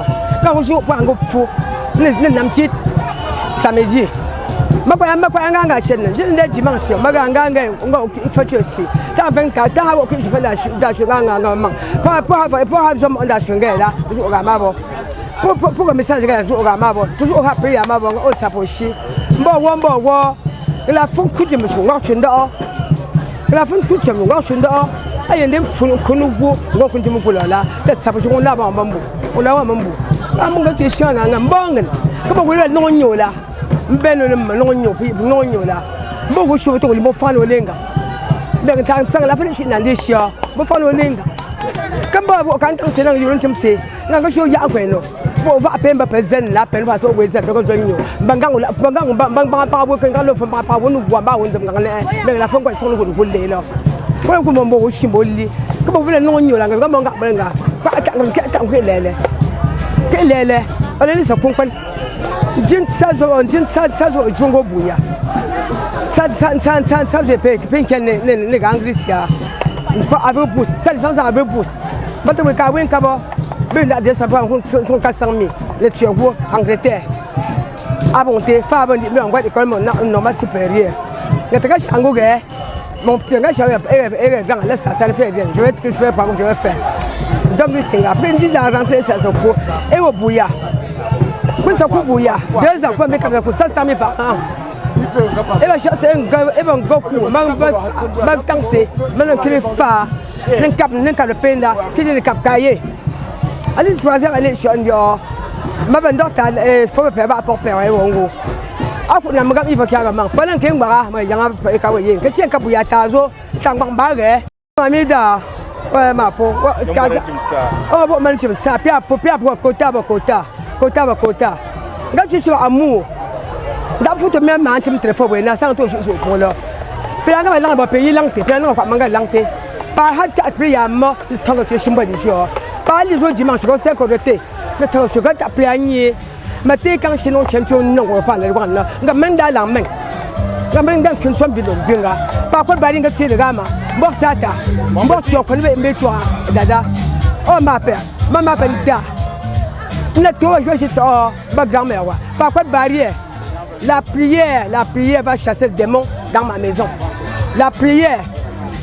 Quand on joue pour un groupe fou, les n'aiment petit. samedi. Ma quoi nganga chen, je ne dimanche, ma nganga il faut aussi. T'as 24 ans que je fais la nganga maman. Pour avoir on da chunga là, toujours au mabo. Pour le message que toujours au mabo, toujours rappeler à mabo au sapochi. Bon, la fond que je me suis watching la fin que je me watching ayi ndem funu kunugo ngo kuntimu kulala ta sabu ngo la ba mambu ola wa mambu amunga tisha nga mbongen kaba wala no nyola mbeno no nyola mbogo sho to libo falo lenga ndanga tan sanga la fini na ndisha bo falo lenga kamba bo kan tan sena yurun timse nga sho ya kweno bo va pemba pezen la pen va so weza ko jonyo bangang pa bo kan lo fa pa bo nu gwa ba won dem nga la fon ko so no ko le lo ko ko mo bo shimboli ko bo le no nyola nga mo nga brenga pa ta ko lele ala ni sa kon kon jin sa zo jongo buya sa je pe ken ne ga anglisia ko avec boost ça licence avec boost ba to ka wen ka bo be la de sa ba son 400,000 le tiogo Angleterre abonté fa ba me ngwa école normal supérieur ne te cache angoge mon petit gars est dans la ça fait bien je vais te faire par contre je vais faire donc le Singapour dit la rentrée ça so ko et au bouya ko ça ko bouya 2 ans pour me comme ça 500,000 par an et va chercher un gars et va goku ma tancer maintenant qu'il fa nen cap le penda qui dit le cap cahier allez troisième année je on ma ben docteur faut faire pas pour faire wongo aku na magam ifa kya gamang palan keng ba ma yanga ka we yin ka chen ka buya ta zo tang bang ba ge ma mi da wa ma po ka oh bo man chim sa pia po kota ga chi so amu da fu to me ma chim telefon we na sang to so ko lo pia ga lang ba pe yi lang te pia no kwa manga lang te pa ha ta pia mo to ga chi shimba ni jo pa li zo dimanche ko se ko de te me to so ga ta pia ni ma te kan sinon champion no ko fa le wan na nga men da lang men nga men dan kun som bi do binga pa ko bari nga tire gama bo sata bo so ko le me to dada o ma pe da na to je so ba grand-mère wa pa ko bari la prière va chasser le démon dans ma maison la prière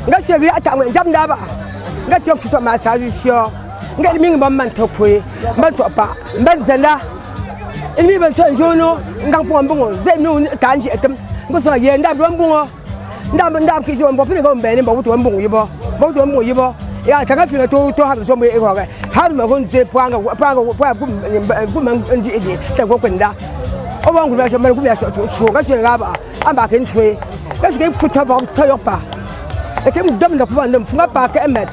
nga chéri ata jam da ba nga to ki to ma solution nga mi ngi man to ko man to pa man zela ini ben so jono ngang po mbongo zenu tanji etem ngo so ye nda mbongo nda ki so mbo pini ko mbene mbo to mbongo yibo ya taka fina to ha so mbo e ko ga ha ma ko nje panga ku man nji ege ta ko kwenda o ba ngula so mbo so so ga so ga ba amba ken twe ga so ke futa ba to yo pa e ke mdam na ko ndam funga pa ka emet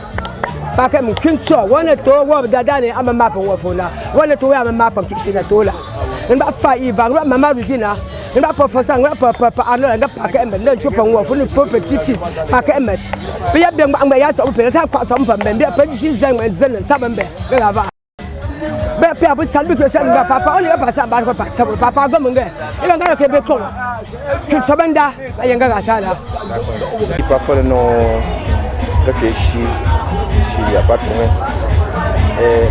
pa ka mi kincho wona to wo dada ne ama mapa wo fona wona to ya mapa kishina tola nda fa iva ngwa mama Regina nda professeur ngwa papa ano nga pa ka embe nda chupa ngwa funi petit fils pa ka embe be ya be ngwa ya so pe ta kwa so mpa mbe pe shi zan zen sabambe ga ba be pe abu salbi ko san papa oli pa sa ba ko papa go munge ila nga ke be to ki sabanda ayenga ga sala papa no ga ke shi ya pas trouvé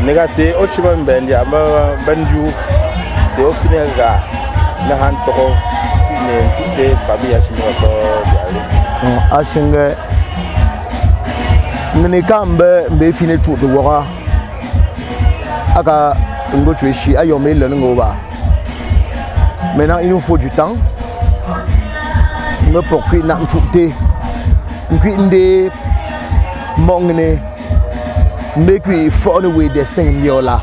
négatif au chiba mbendi ama banju c'est au final là na han to ne toute famille achimba ko yale ashinga ngene kambe mbe fine tout de wora aka ngo tweshi ayo me le ngo ba maintenant il nous faut du temps me pour que na toute nginde mongne me qui faut ne we destin miola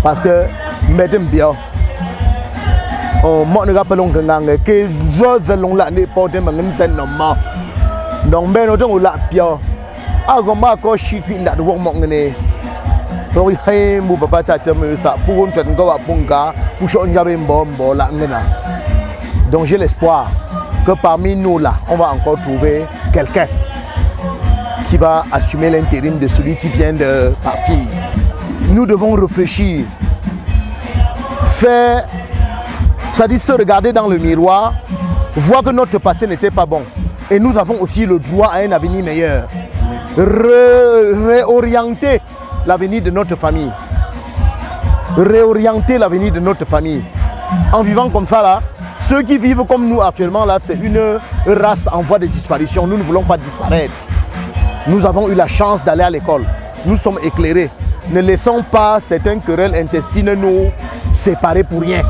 parce que Madame bien, on m'a dit que je long la ne pas de m'engager normal. Donc ben on la bien. Avant ma ko shi puis la de m'engager. Donc il mu papa tata me ça pour on tient go apunga pour changer un bombo la ngena. Donc j'ai l'espoir que parmi nous là, on va encore trouver quelqu'un qui va assumer l'intérim de celui qui vient de partir. Nous devons réfléchir. Faire, c'est-à-dire se regarder dans le miroir, voir que notre passé n'était pas bon. Et nous avons aussi le droit à un avenir meilleur. Réorienter l'avenir de notre famille. Réorienter l'avenir de notre famille. en vivant comme ça là, ceux qui vivent comme nous actuellement là, c'est une race en voie de disparition. Nous ne voulons pas disparaître. Nous avons eu la chance d'aller à l'école. Nous sommes éclairés. Ne laissons pas certaines querelles intestines nous séparer pour rien.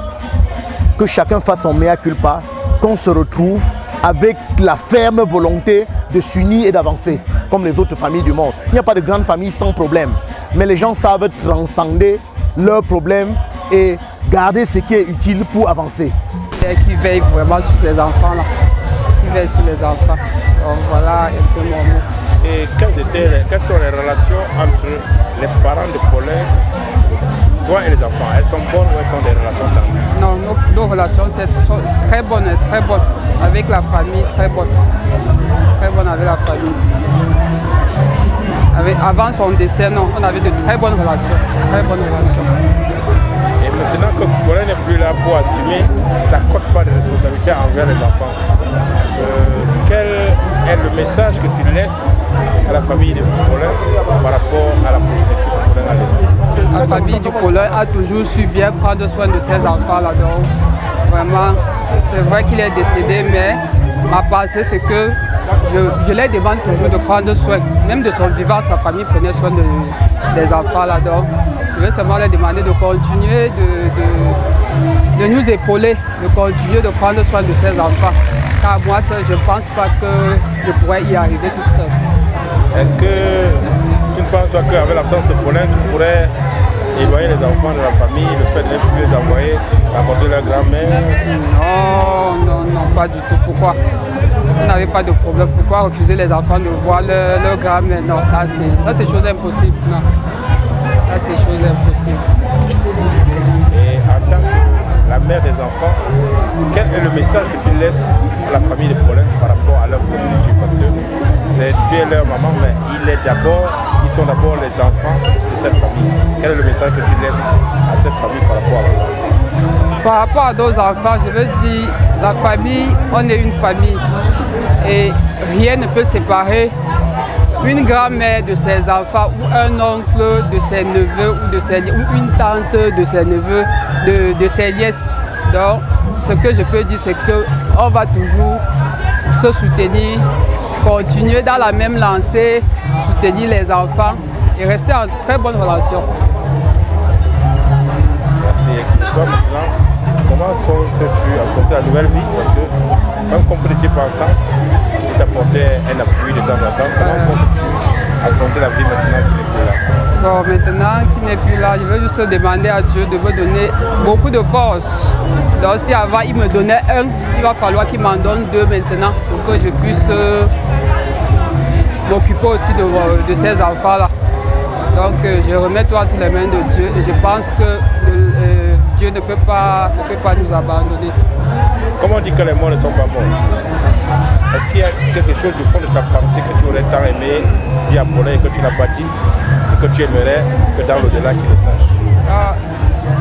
Que chacun fasse son mea culpa, qu'on se retrouve avec la ferme volonté de s'unir et d'avancer, comme les autres familles du monde. Il n'y a pas de grande famille sans problème, mais les gens savent transcender leurs problèmes et garder ce qui est utile pour avancer. Qui veille vraiment sur ces enfants-là, qui veille sur les enfants. Donc voilà un peu mon mot. Et quelles sont les relations entre les parents de Paulin, toi et les enfants? Elles sont bonnes ou elles sont des relations tendues? Non, nos relations sont très bonnes, avec la famille, très bonnes avec la famille. Avant son décès, non, on avait de très bonnes relations, Et maintenant que Paulin n'est plus là pour assumer sa cote part de responsabilité envers les enfants, quel est le message que tu laisses à la famille de Paulin par rapport à la progéniture que Paulin a laissée? La famille du Paulin a toujours su bien prendre soin de ses enfants là. Donc vraiment, c'est vrai qu'il est décédé, mais ma pensée c'est que je les demande toujours de prendre soin, même de son vivant, sa famille prenait soin des enfants là. Donc je vais seulement leur demander de continuer de nous épauler, de continuer de prendre soin de ses enfants. Car moi seul, je ne pense pas que je pourrais y arriver toute seule. Est-ce que tu ne penses pas qu'avec l'absence de Paulin, tu pourrais éloigner les enfants de la famille, le fait de ne plus les envoyer rencontrer leur grand-mère? Non, pas du tout. Pourquoi? On n'avait pas de problème. Pourquoi refuser les enfants de voir leur grand-mère? Non, ça c'est chose impossible. Non. Ça c'est chose impossible. Et en tant que la mère des enfants, quel est le message que tu laisses à la famille de Paulin par rapport à leur progéniture? Parce que tu es leur maman, mais ils sont d'abord les enfants de cette famille. Quel est le message que tu laisses à cette famille par rapport à vos enfants? Par rapport à nos enfants, je veux dire, la famille, on est une famille. Et rien ne peut séparer une grand-mère de ses enfants ou un oncle de ses neveux ou une tante de ses neveux, de ses nièces. Donc, ce que je peux dire, c'est qu'on va toujours se soutenir, continuer dans la même lancée, soutenir les enfants et rester en très bonne relation. Merci. Et toi maintenant, comment tu as affronté la nouvelle vie? Parce que même comme vous n'étiez pas ensemble, il t'apportait un appui de temps en temps. Comment comptes-tu affronter la vie maintenant qu'il n'est plus là? Bon, maintenant qu'il n'est plus là, je veux juste demander à Dieu de me donner beaucoup de force. Donc si avant il me donnait un, il va falloir qu'il m'en donne deux maintenant pour que je puisse m'occuper aussi de ces enfants-là. Donc je remets tout entre les mains de Dieu et je pense que Dieu ne peut pas nous abandonner. Comment on dit que les morts ne sont pas morts? Est-ce qu'il y a quelque chose du fond de ta pensée que tu aurais tant aimé dire à Paulin et que tu n'as pas dit et que tu aimerais que dans l'au-delà qu'il le sache?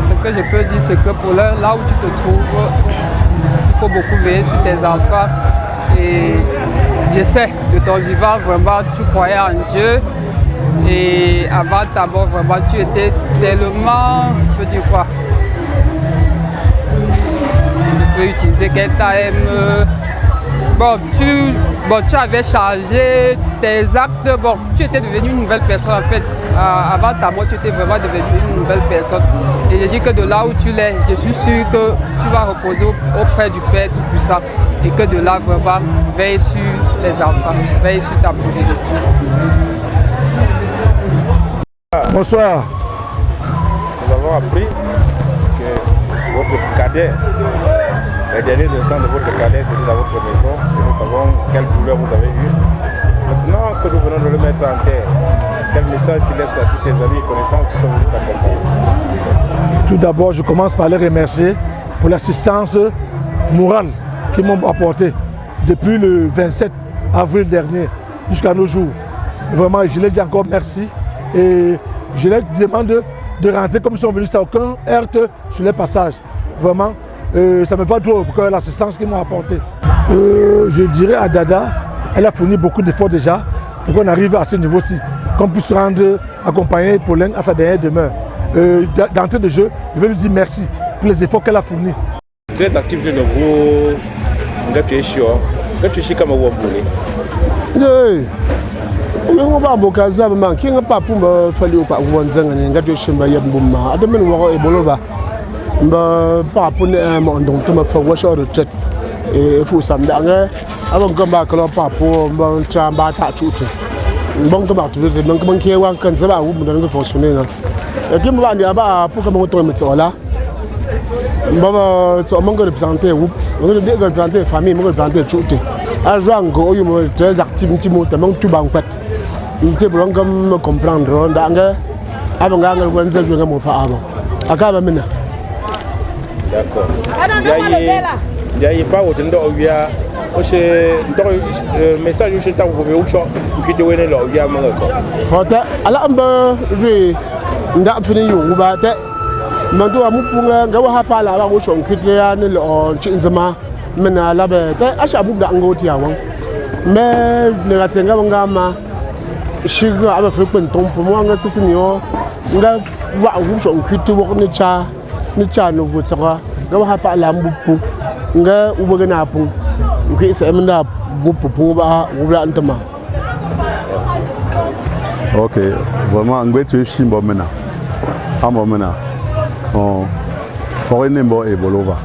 Ce que je peux dire, c'est que Paulin, là où tu te trouves, il faut beaucoup veiller sur tes enfants. Et je sais, de ton vivant, vraiment, tu croyais en Dieu. Et avant ta mort, vraiment, tu étais tellement, je peux dire quoi? Je peux utiliser quel terme. Tu avais changé tes actes, tu étais devenu une nouvelle personne en fait. Avant ta mort, tu étais vraiment devenu une nouvelle personne. Et je dis que de là où tu l'es, je suis sûr que tu vas reposer auprès du Père Tout-Puissant. Et que de là, vraiment, veille sur les enfants, veille sur ta progéniture. Bonsoir. Nous avons appris que votre cadet, les derniers instants de votre cadet, c'était dans votre maison. Et nous savons quelle douleur vous avez eue. Maintenant que nous venons de le mettre en terre, quel message tu laisses à tous tes amis et connaissances qui sont venus t'accompagner? Tout d'abord, je commence par les remercier pour l'assistance morale qu'ils m'ont apportée depuis le 27 avril dernier jusqu'à nos jours. Vraiment, je leur dis encore merci et je leur demande de rentrer comme ils sont venus sans aucun heurte sur les passages. Vraiment, ça me va trop pour l'assistance qu'ils m'ont apportée. Je dirais à Dada, elle a fourni beaucoup d'efforts déjà pour qu'on arrive à ce niveau-ci, qu'on puisse rendre accompagner Paulin à sa dernière demeure. D'entrée de jeu, je vais lui dire merci. les efforts qu'elle a fournis. Très actif de nouveau, tu es chaud, tu es comme un wamboulé. On va beaucoup à ça, mais qui n'a pas pour me faire le pas ou un zang et un chez ma yabuma. À demain, on va évoluer. Par rapport à mon don, tu m'as fait wash out de tête. Et il faut ça me donner. Avant que ma colonie par rapport mon travail à tout. Bon, comme tu veux, donc mon qui est un cancer à vous, me donne de fonctionner. Et qui me va dire pour que mon tour me soit là. Tu as manqué de présenter vous, on veut dire que présenter famille, on veut présenter tout. À jouer encore, il est très actif, tu vas en fait. Il faut me comprendre. D'accord. Il n'y a pas autant de message que je t'ai envoyé au choc qui te venait là. Il y a un peu. Alors, on va finir. Mando amupunga ngawa hapa la wa shon kitya ne lo chinzama mena la be ta asha bu da ngoti awon me ne ga tsenga ngama shiga aba fe pen tom po mo nga sisi yo nga wa wu shon kitya wo ni cha no bu tsaka ngawa hapa la mbupu nga uboga na pun ngi se mena bu pu ba wu la ntama. OK, vraiment ngwetu shimbo mena. Amo mena. Bon, Forenembo et Bolova.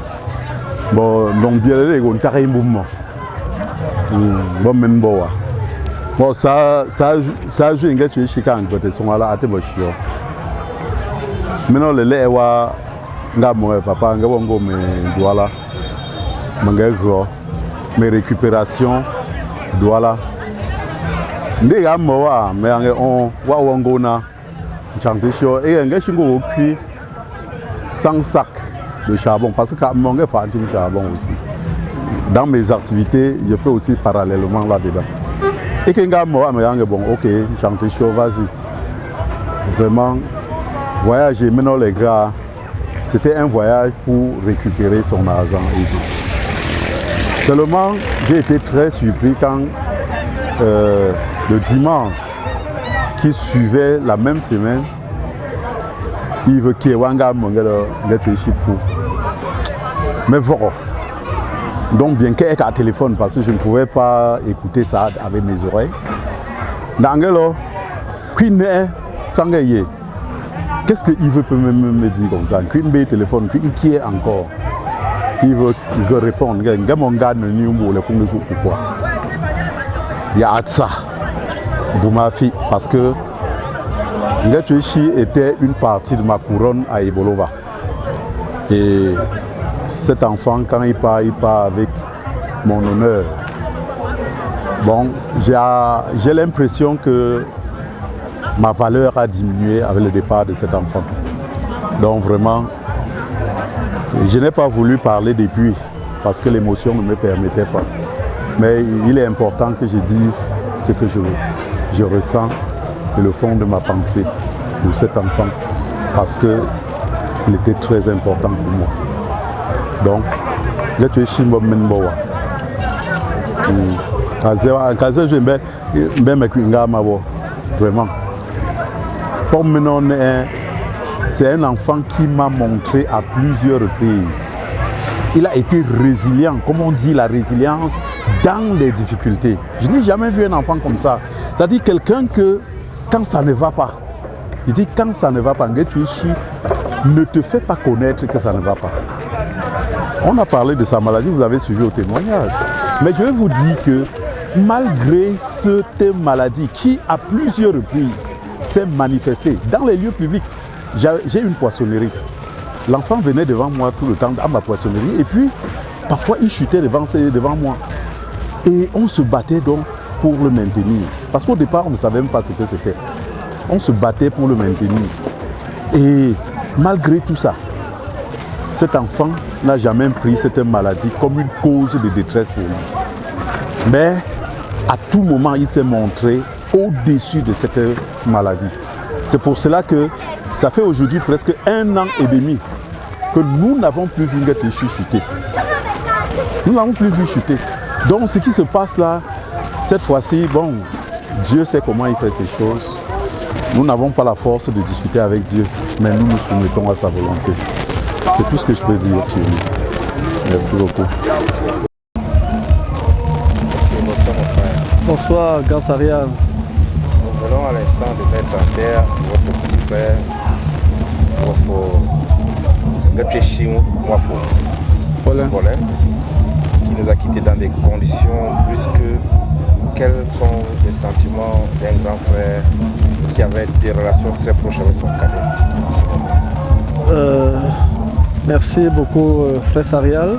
Bon, donc bien les gars, on t'a un mouvement. Bon, même boa. Bon, ça joue une gâteau chican côté son à la atébachio. Maintenant, le lait wa ngamo papa ngabongo me douala. Mangagro, mes récupérations douala. Ndega moa, mais on wa wangona. Chantisho et un gâteau au puits. 100 sacs de charbon, parce que mon gars fait du charbon aussi. Dans mes activités, je fais aussi parallèlement là-dedans. Et quand moi, bon, ok, chanter chaud, vas-y. Vraiment, voyager, maintenant les gars, c'était un voyage pour récupérer son argent et tout. Seulement, j'ai été très surpris quand le dimanche qui suivait la même semaine, il veut qu'il y ait un fou. Mais voilà. Donc, bien qu'il y ait un téléphone, parce que je ne pouvais pas écouter ça avec mes oreilles. Dans qu'est-ce qu'il veut me dire comme ça? Qu'il téléphone, qui est encore? Il veut répondre. Il y a ça pour ma fille, parce que Ngatuichi était une partie de ma couronne à Ebolova. Et cet enfant, quand il part avec mon honneur. Bon, j'ai l'impression que ma valeur a diminué avec le départ de cet enfant. Donc vraiment, je n'ai pas voulu parler depuis parce que l'émotion ne me permettait pas. Mais il est important que je dise ce que je ressens et le fond de ma pensée pour cet enfant parce qu'il était très important pour moi. Donc, je suis Shimbo Menboa. Vraiment. Pour maintenant, c'est un enfant qui m'a montré à plusieurs reprises. Il a été résilient, comme on dit la résilience dans les difficultés. Je n'ai jamais vu un enfant comme ça. C'est-à-dire quelqu'un que quand ça ne va pas, je dis quand ça ne va pas, ne te fais pas connaître que ça ne va pas. On a parlé de sa maladie, vous avez suivi au témoignage. Mais je vais vous dire que malgré cette maladie qui à plusieurs reprises s'est manifestée dans les lieux publics, j'ai une poissonnerie. L'enfant venait devant moi tout le temps à ma poissonnerie et puis parfois il chutait devant moi. Et on se battait donc pour le maintenir. Parce qu'au départ on ne savait même pas ce que c'était. On se battait pour le maintenir. Et malgré tout ça, cet enfant n'a jamais pris cette maladie comme une cause de détresse pour lui. Mais à tout moment, il s'est montré au-dessus de cette maladie. C'est pour cela que ça fait aujourd'hui presque 1 an et demi que nous n'avons plus vu Ngatuichi chuter. Nous n'avons plus vu chuter. Donc ce qui se passe là, cette fois-ci, bon, Dieu sait comment il fait ces choses. Nous n'avons pas la force de discuter avec Dieu, mais nous nous soumettons à sa volonté. C'est tout ce que je peux dire sur lui. Merci beaucoup. Bonsoir, Gansarial. Nous venons à l'instant de mettre en terre votre petit frère, Paulin, qui nous a quittés dans des conditions brusques. Quels sont les sentiments d'un grand frère qui avait des relations très proches avec son cadet? Merci beaucoup, frère Sarial.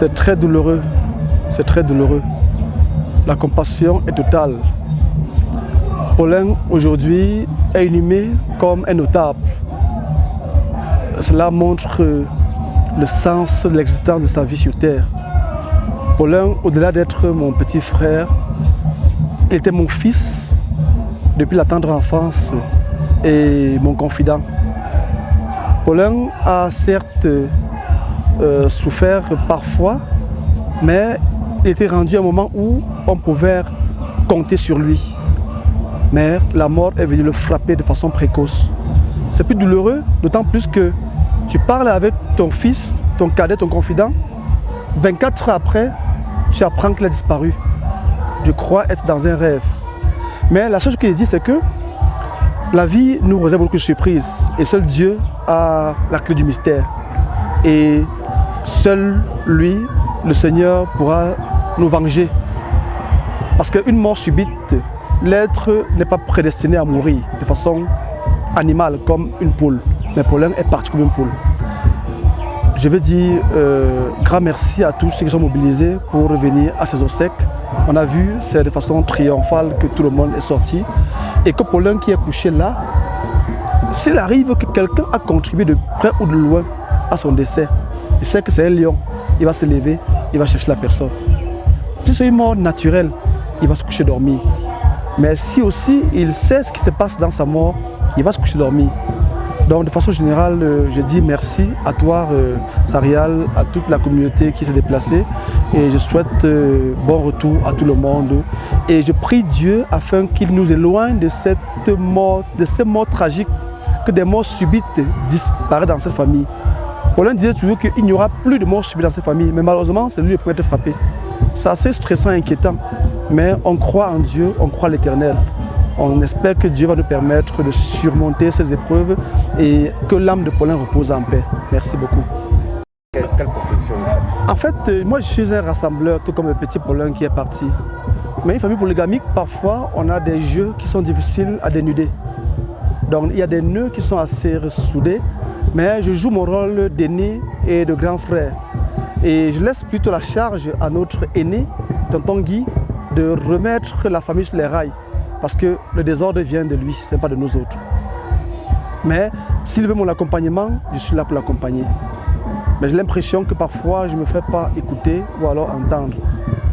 C'est très douloureux. C'est très douloureux. La compassion est totale. Paulin, aujourd'hui, est inhumé comme un notable. Cela montre le sens de l'existence de sa vie sur Terre. Paulin, au-delà d'être mon petit frère, il était mon fils depuis la tendre enfance et mon confident. Paulin a certes souffert parfois, mais il était rendu à un moment où on pouvait compter sur lui. Mais la mort est venue le frapper de façon précoce. C'est plus douloureux, d'autant plus que tu parles avec ton fils, ton cadet, ton confident. 24 heures après, tu apprends qu'il a disparu. Je crois être dans un rêve. Mais la chose que je dis, c'est que la vie nous réserve beaucoup de surprises. Et seul Dieu a la clé du mystère. Et seul lui, le Seigneur, pourra nous venger. Parce qu'une mort subite, l'être n'est pas prédestiné à mourir de façon animale comme une poule. Mais Paulin est parti comme une poule. Je veux dire grand merci à tous ceux qui sont mobilisés pour revenir à ces obsèques. On a vu, c'est de façon triomphale que tout le monde est sorti. Et que Paulin qui est couché là, s'il arrive que quelqu'un a contribué de près ou de loin à son décès, il sait que c'est un lion, il va se lever, il va chercher la personne. Si c'est une mort naturelle, il va se coucher dormir. Mais si aussi il sait ce qui se passe dans sa mort, il va se coucher dormir. Donc de façon générale, je dis merci à toi, Sarial, à toute la communauté qui s'est déplacée. Et je souhaite bon retour à tout le monde. Et je prie Dieu afin qu'il nous éloigne de cette mort, de ces morts tragiques, que des morts subites disparaissent dans cette famille. Paulin disait toujours qu'il n'y aura plus de morts subites dans cette famille, mais malheureusement, c'est lui le premier à être frappé. C'est assez stressant et inquiétant. Mais on croit en Dieu, on croit à l'Éternel. On espère que Dieu va nous permettre de surmonter ces épreuves et que l'âme de Paulin repose en paix. Merci beaucoup. Quelle proposition vous faites? En fait, moi je suis un rassembleur, tout comme le petit Paulin qui est parti. Mais une famille polygamique, parfois, on a des jeux qui sont difficiles à dénuder. Donc il y a des nœuds qui sont assez ressoudés, mais je joue mon rôle d'aîné et de grand frère. Et je laisse plutôt la charge à notre aîné, tonton Guy, de remettre la famille sur les rails. Parce que le désordre vient de lui, ce n'est pas de nous autres. Mais s'il veut mon accompagnement, je suis là pour l'accompagner. Mais j'ai l'impression que parfois je ne me fais pas écouter ou alors entendre.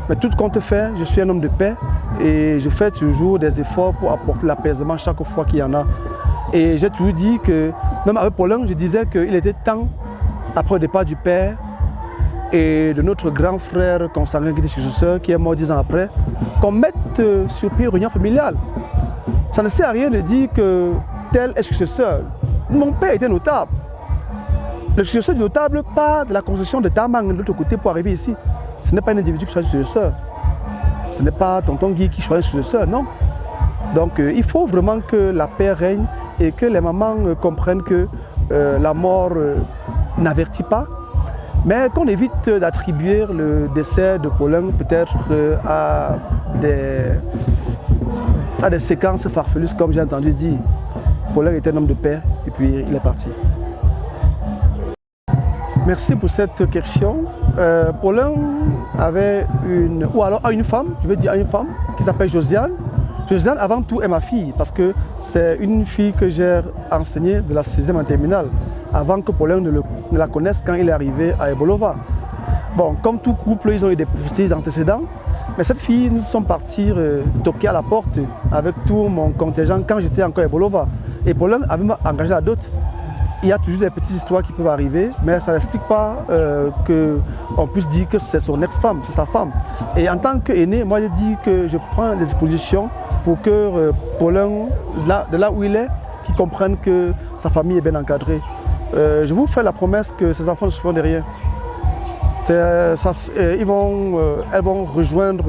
Mais tout compte fait, je suis un homme de paix et je fais toujours des efforts pour apporter l'apaisement chaque fois qu'il y en a. Et j'ai toujours dit que, même avec Paulin, je disais qu'il était temps, après le départ du père et de notre grand frère consanguin qui était successeur, qui est mort 10 ans après, qu'on mette sur pied une réunion familiale. Ça ne sert à rien de dire que tel est successeur. Mon père était notable. Le successeur du notable part de la concession de Tamang de l'autre côté pour arriver ici. Ce n'est pas un individu qui choisit le successeur. Ce n'est pas tonton Guy qui choisit le successeur, non. Donc il faut vraiment que la paix règne et que les mamans comprennent que la mort n'avertit pas. Mais qu'on évite d'attribuer le décès de Paulin peut-être à des séquences farfelues comme j'ai entendu dire. Paulin était un homme de paix et puis il est parti. Merci pour cette question. Paulin avait une femme, je veux dire une femme qui s'appelle Josiane. Josiane avant tout est ma fille parce que c'est une fille que j'ai enseignée de la 6e en terminale, avant que Paulin ne la connaisse quand il est arrivé à Ebolova. Bon, comme tout couple, ils ont eu des petits antécédents, mais cette fille, nous sommes partis toquer à la porte avec tout mon contingent quand j'étais encore à Ebolova. Et Paulin avait engagé la dot. Il y a toujours des petites histoires qui peuvent arriver, mais ça n'explique pas qu'on puisse dire que c'est son ex-femme, c'est sa femme. Et en tant qu'aîné, moi j'ai dit que je prends des dispositions pour que Paulin, de là où il est, qu'il comprenne que sa famille est bien encadrée. Je vous fais la promesse que ces enfants ne souffrent de rien. Elles vont rejoindre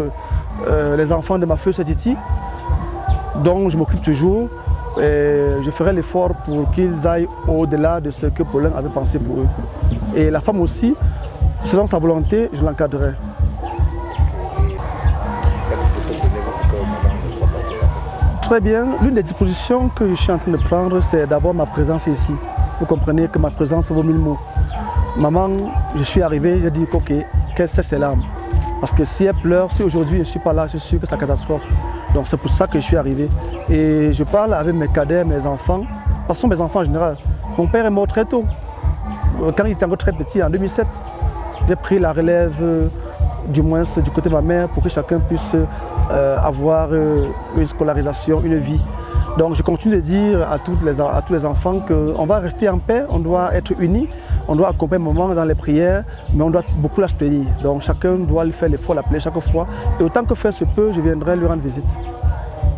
les enfants de ma feu Titi, dont je m'occupe toujours. Et je ferai l'effort pour qu'ils aillent au-delà de ce que Paulin avait pensé pour eux. Et la femme aussi, selon sa volonté, je l'encadrerai. Très bien. L'une des dispositions que je suis en train de prendre, c'est d'abord ma présence ici. Vous comprenez que ma présence vaut 1000 mots. Maman, je suis arrivé, j'ai dit ok, qu'elle cesse ses larmes. Parce que si elle pleure, si aujourd'hui je ne suis pas là, je suis sûr que c'est la catastrophe. Donc c'est pour ça que je suis arrivé. Et je parle avec mes cadets, mes enfants. Ce sont mes enfants en général. Mon père est mort très tôt. Quand il était encore très petit, en 2007. J'ai pris la relève, du moins du côté de ma mère, pour que chacun puisse avoir une scolarisation, une vie. Donc je continue de dire à tous les enfants qu'on va rester en paix, on doit être unis, on doit accompagner maman dans les prières, mais on doit beaucoup la soutenir. Donc chacun doit lui faire l'effort, l'appeler chaque fois. Et autant que faire se peut, je viendrai lui rendre visite.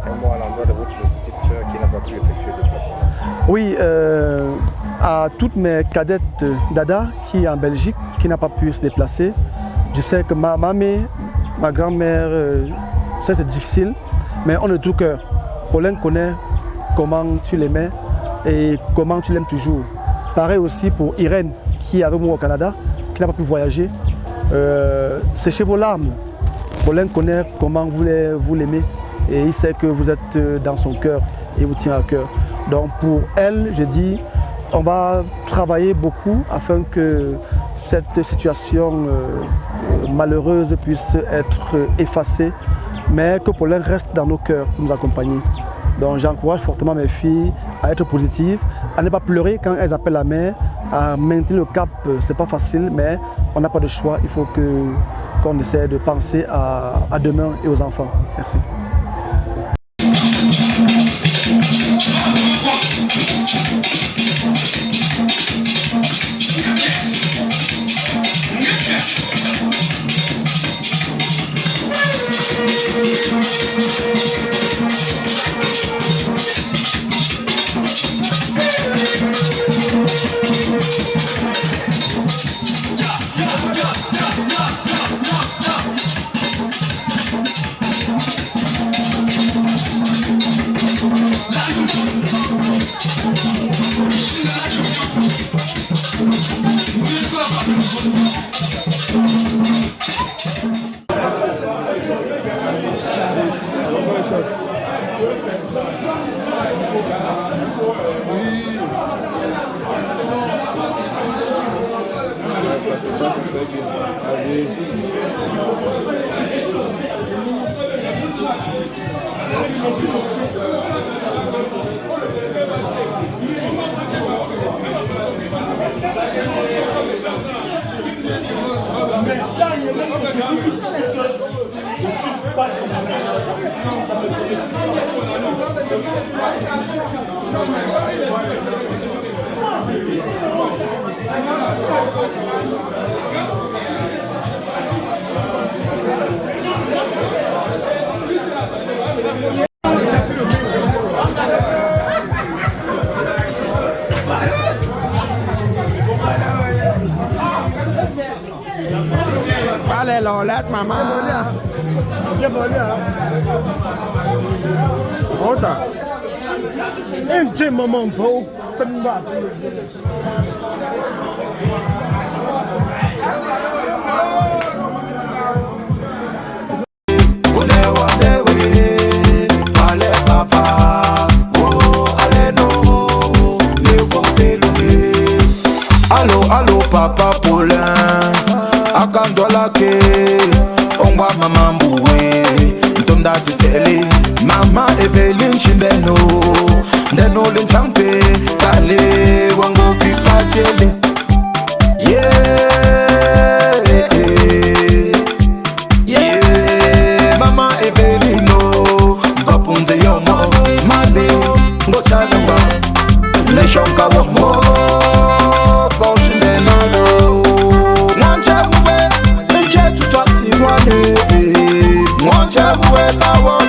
Un mot à l'endroit de votre petite soeur qui n'a pas pu effectuer le déplacement. Oui, à toutes mes cadettes Dada qui est en Belgique, qui n'a pas pu se déplacer. Je sais que ma mamie, ma grand-mère, ça c'est difficile, mais on est de tout cœur. Paulin connaît comment tu l'aimais et comment tu l'aimes toujours. Pareil aussi pour Irène qui est avec moi au Canada, qui n'a pas pu voyager. Séchez vos larmes. Paulin connaît comment vous l'aimez et il sait que vous êtes dans son cœur et vous tient à cœur. Donc pour elle, je dis, on va travailler beaucoup afin que cette situation malheureuse puisse être effacée, mais que Paulin reste dans nos cœurs pour nous accompagner. Donc j'encourage fortement mes filles à être positives, à ne pas pleurer quand elles appellent la mère, à maintenir le cap. C'est pas facile, mais on n'a pas de choix. Il faut qu'on essaie de penser à demain et aux enfants. Merci. Allez, l'olette, maman. Ota. Ente maman faut penba. Allô, papa Paulin. Akandola ke ongwa mama mboué ntonda tisele mama Eveline Chimbeno ndeno lenchampe kale wango kikachele yeah mama Eveline no kapunze yomo mabe ngochalamba leshonka womo One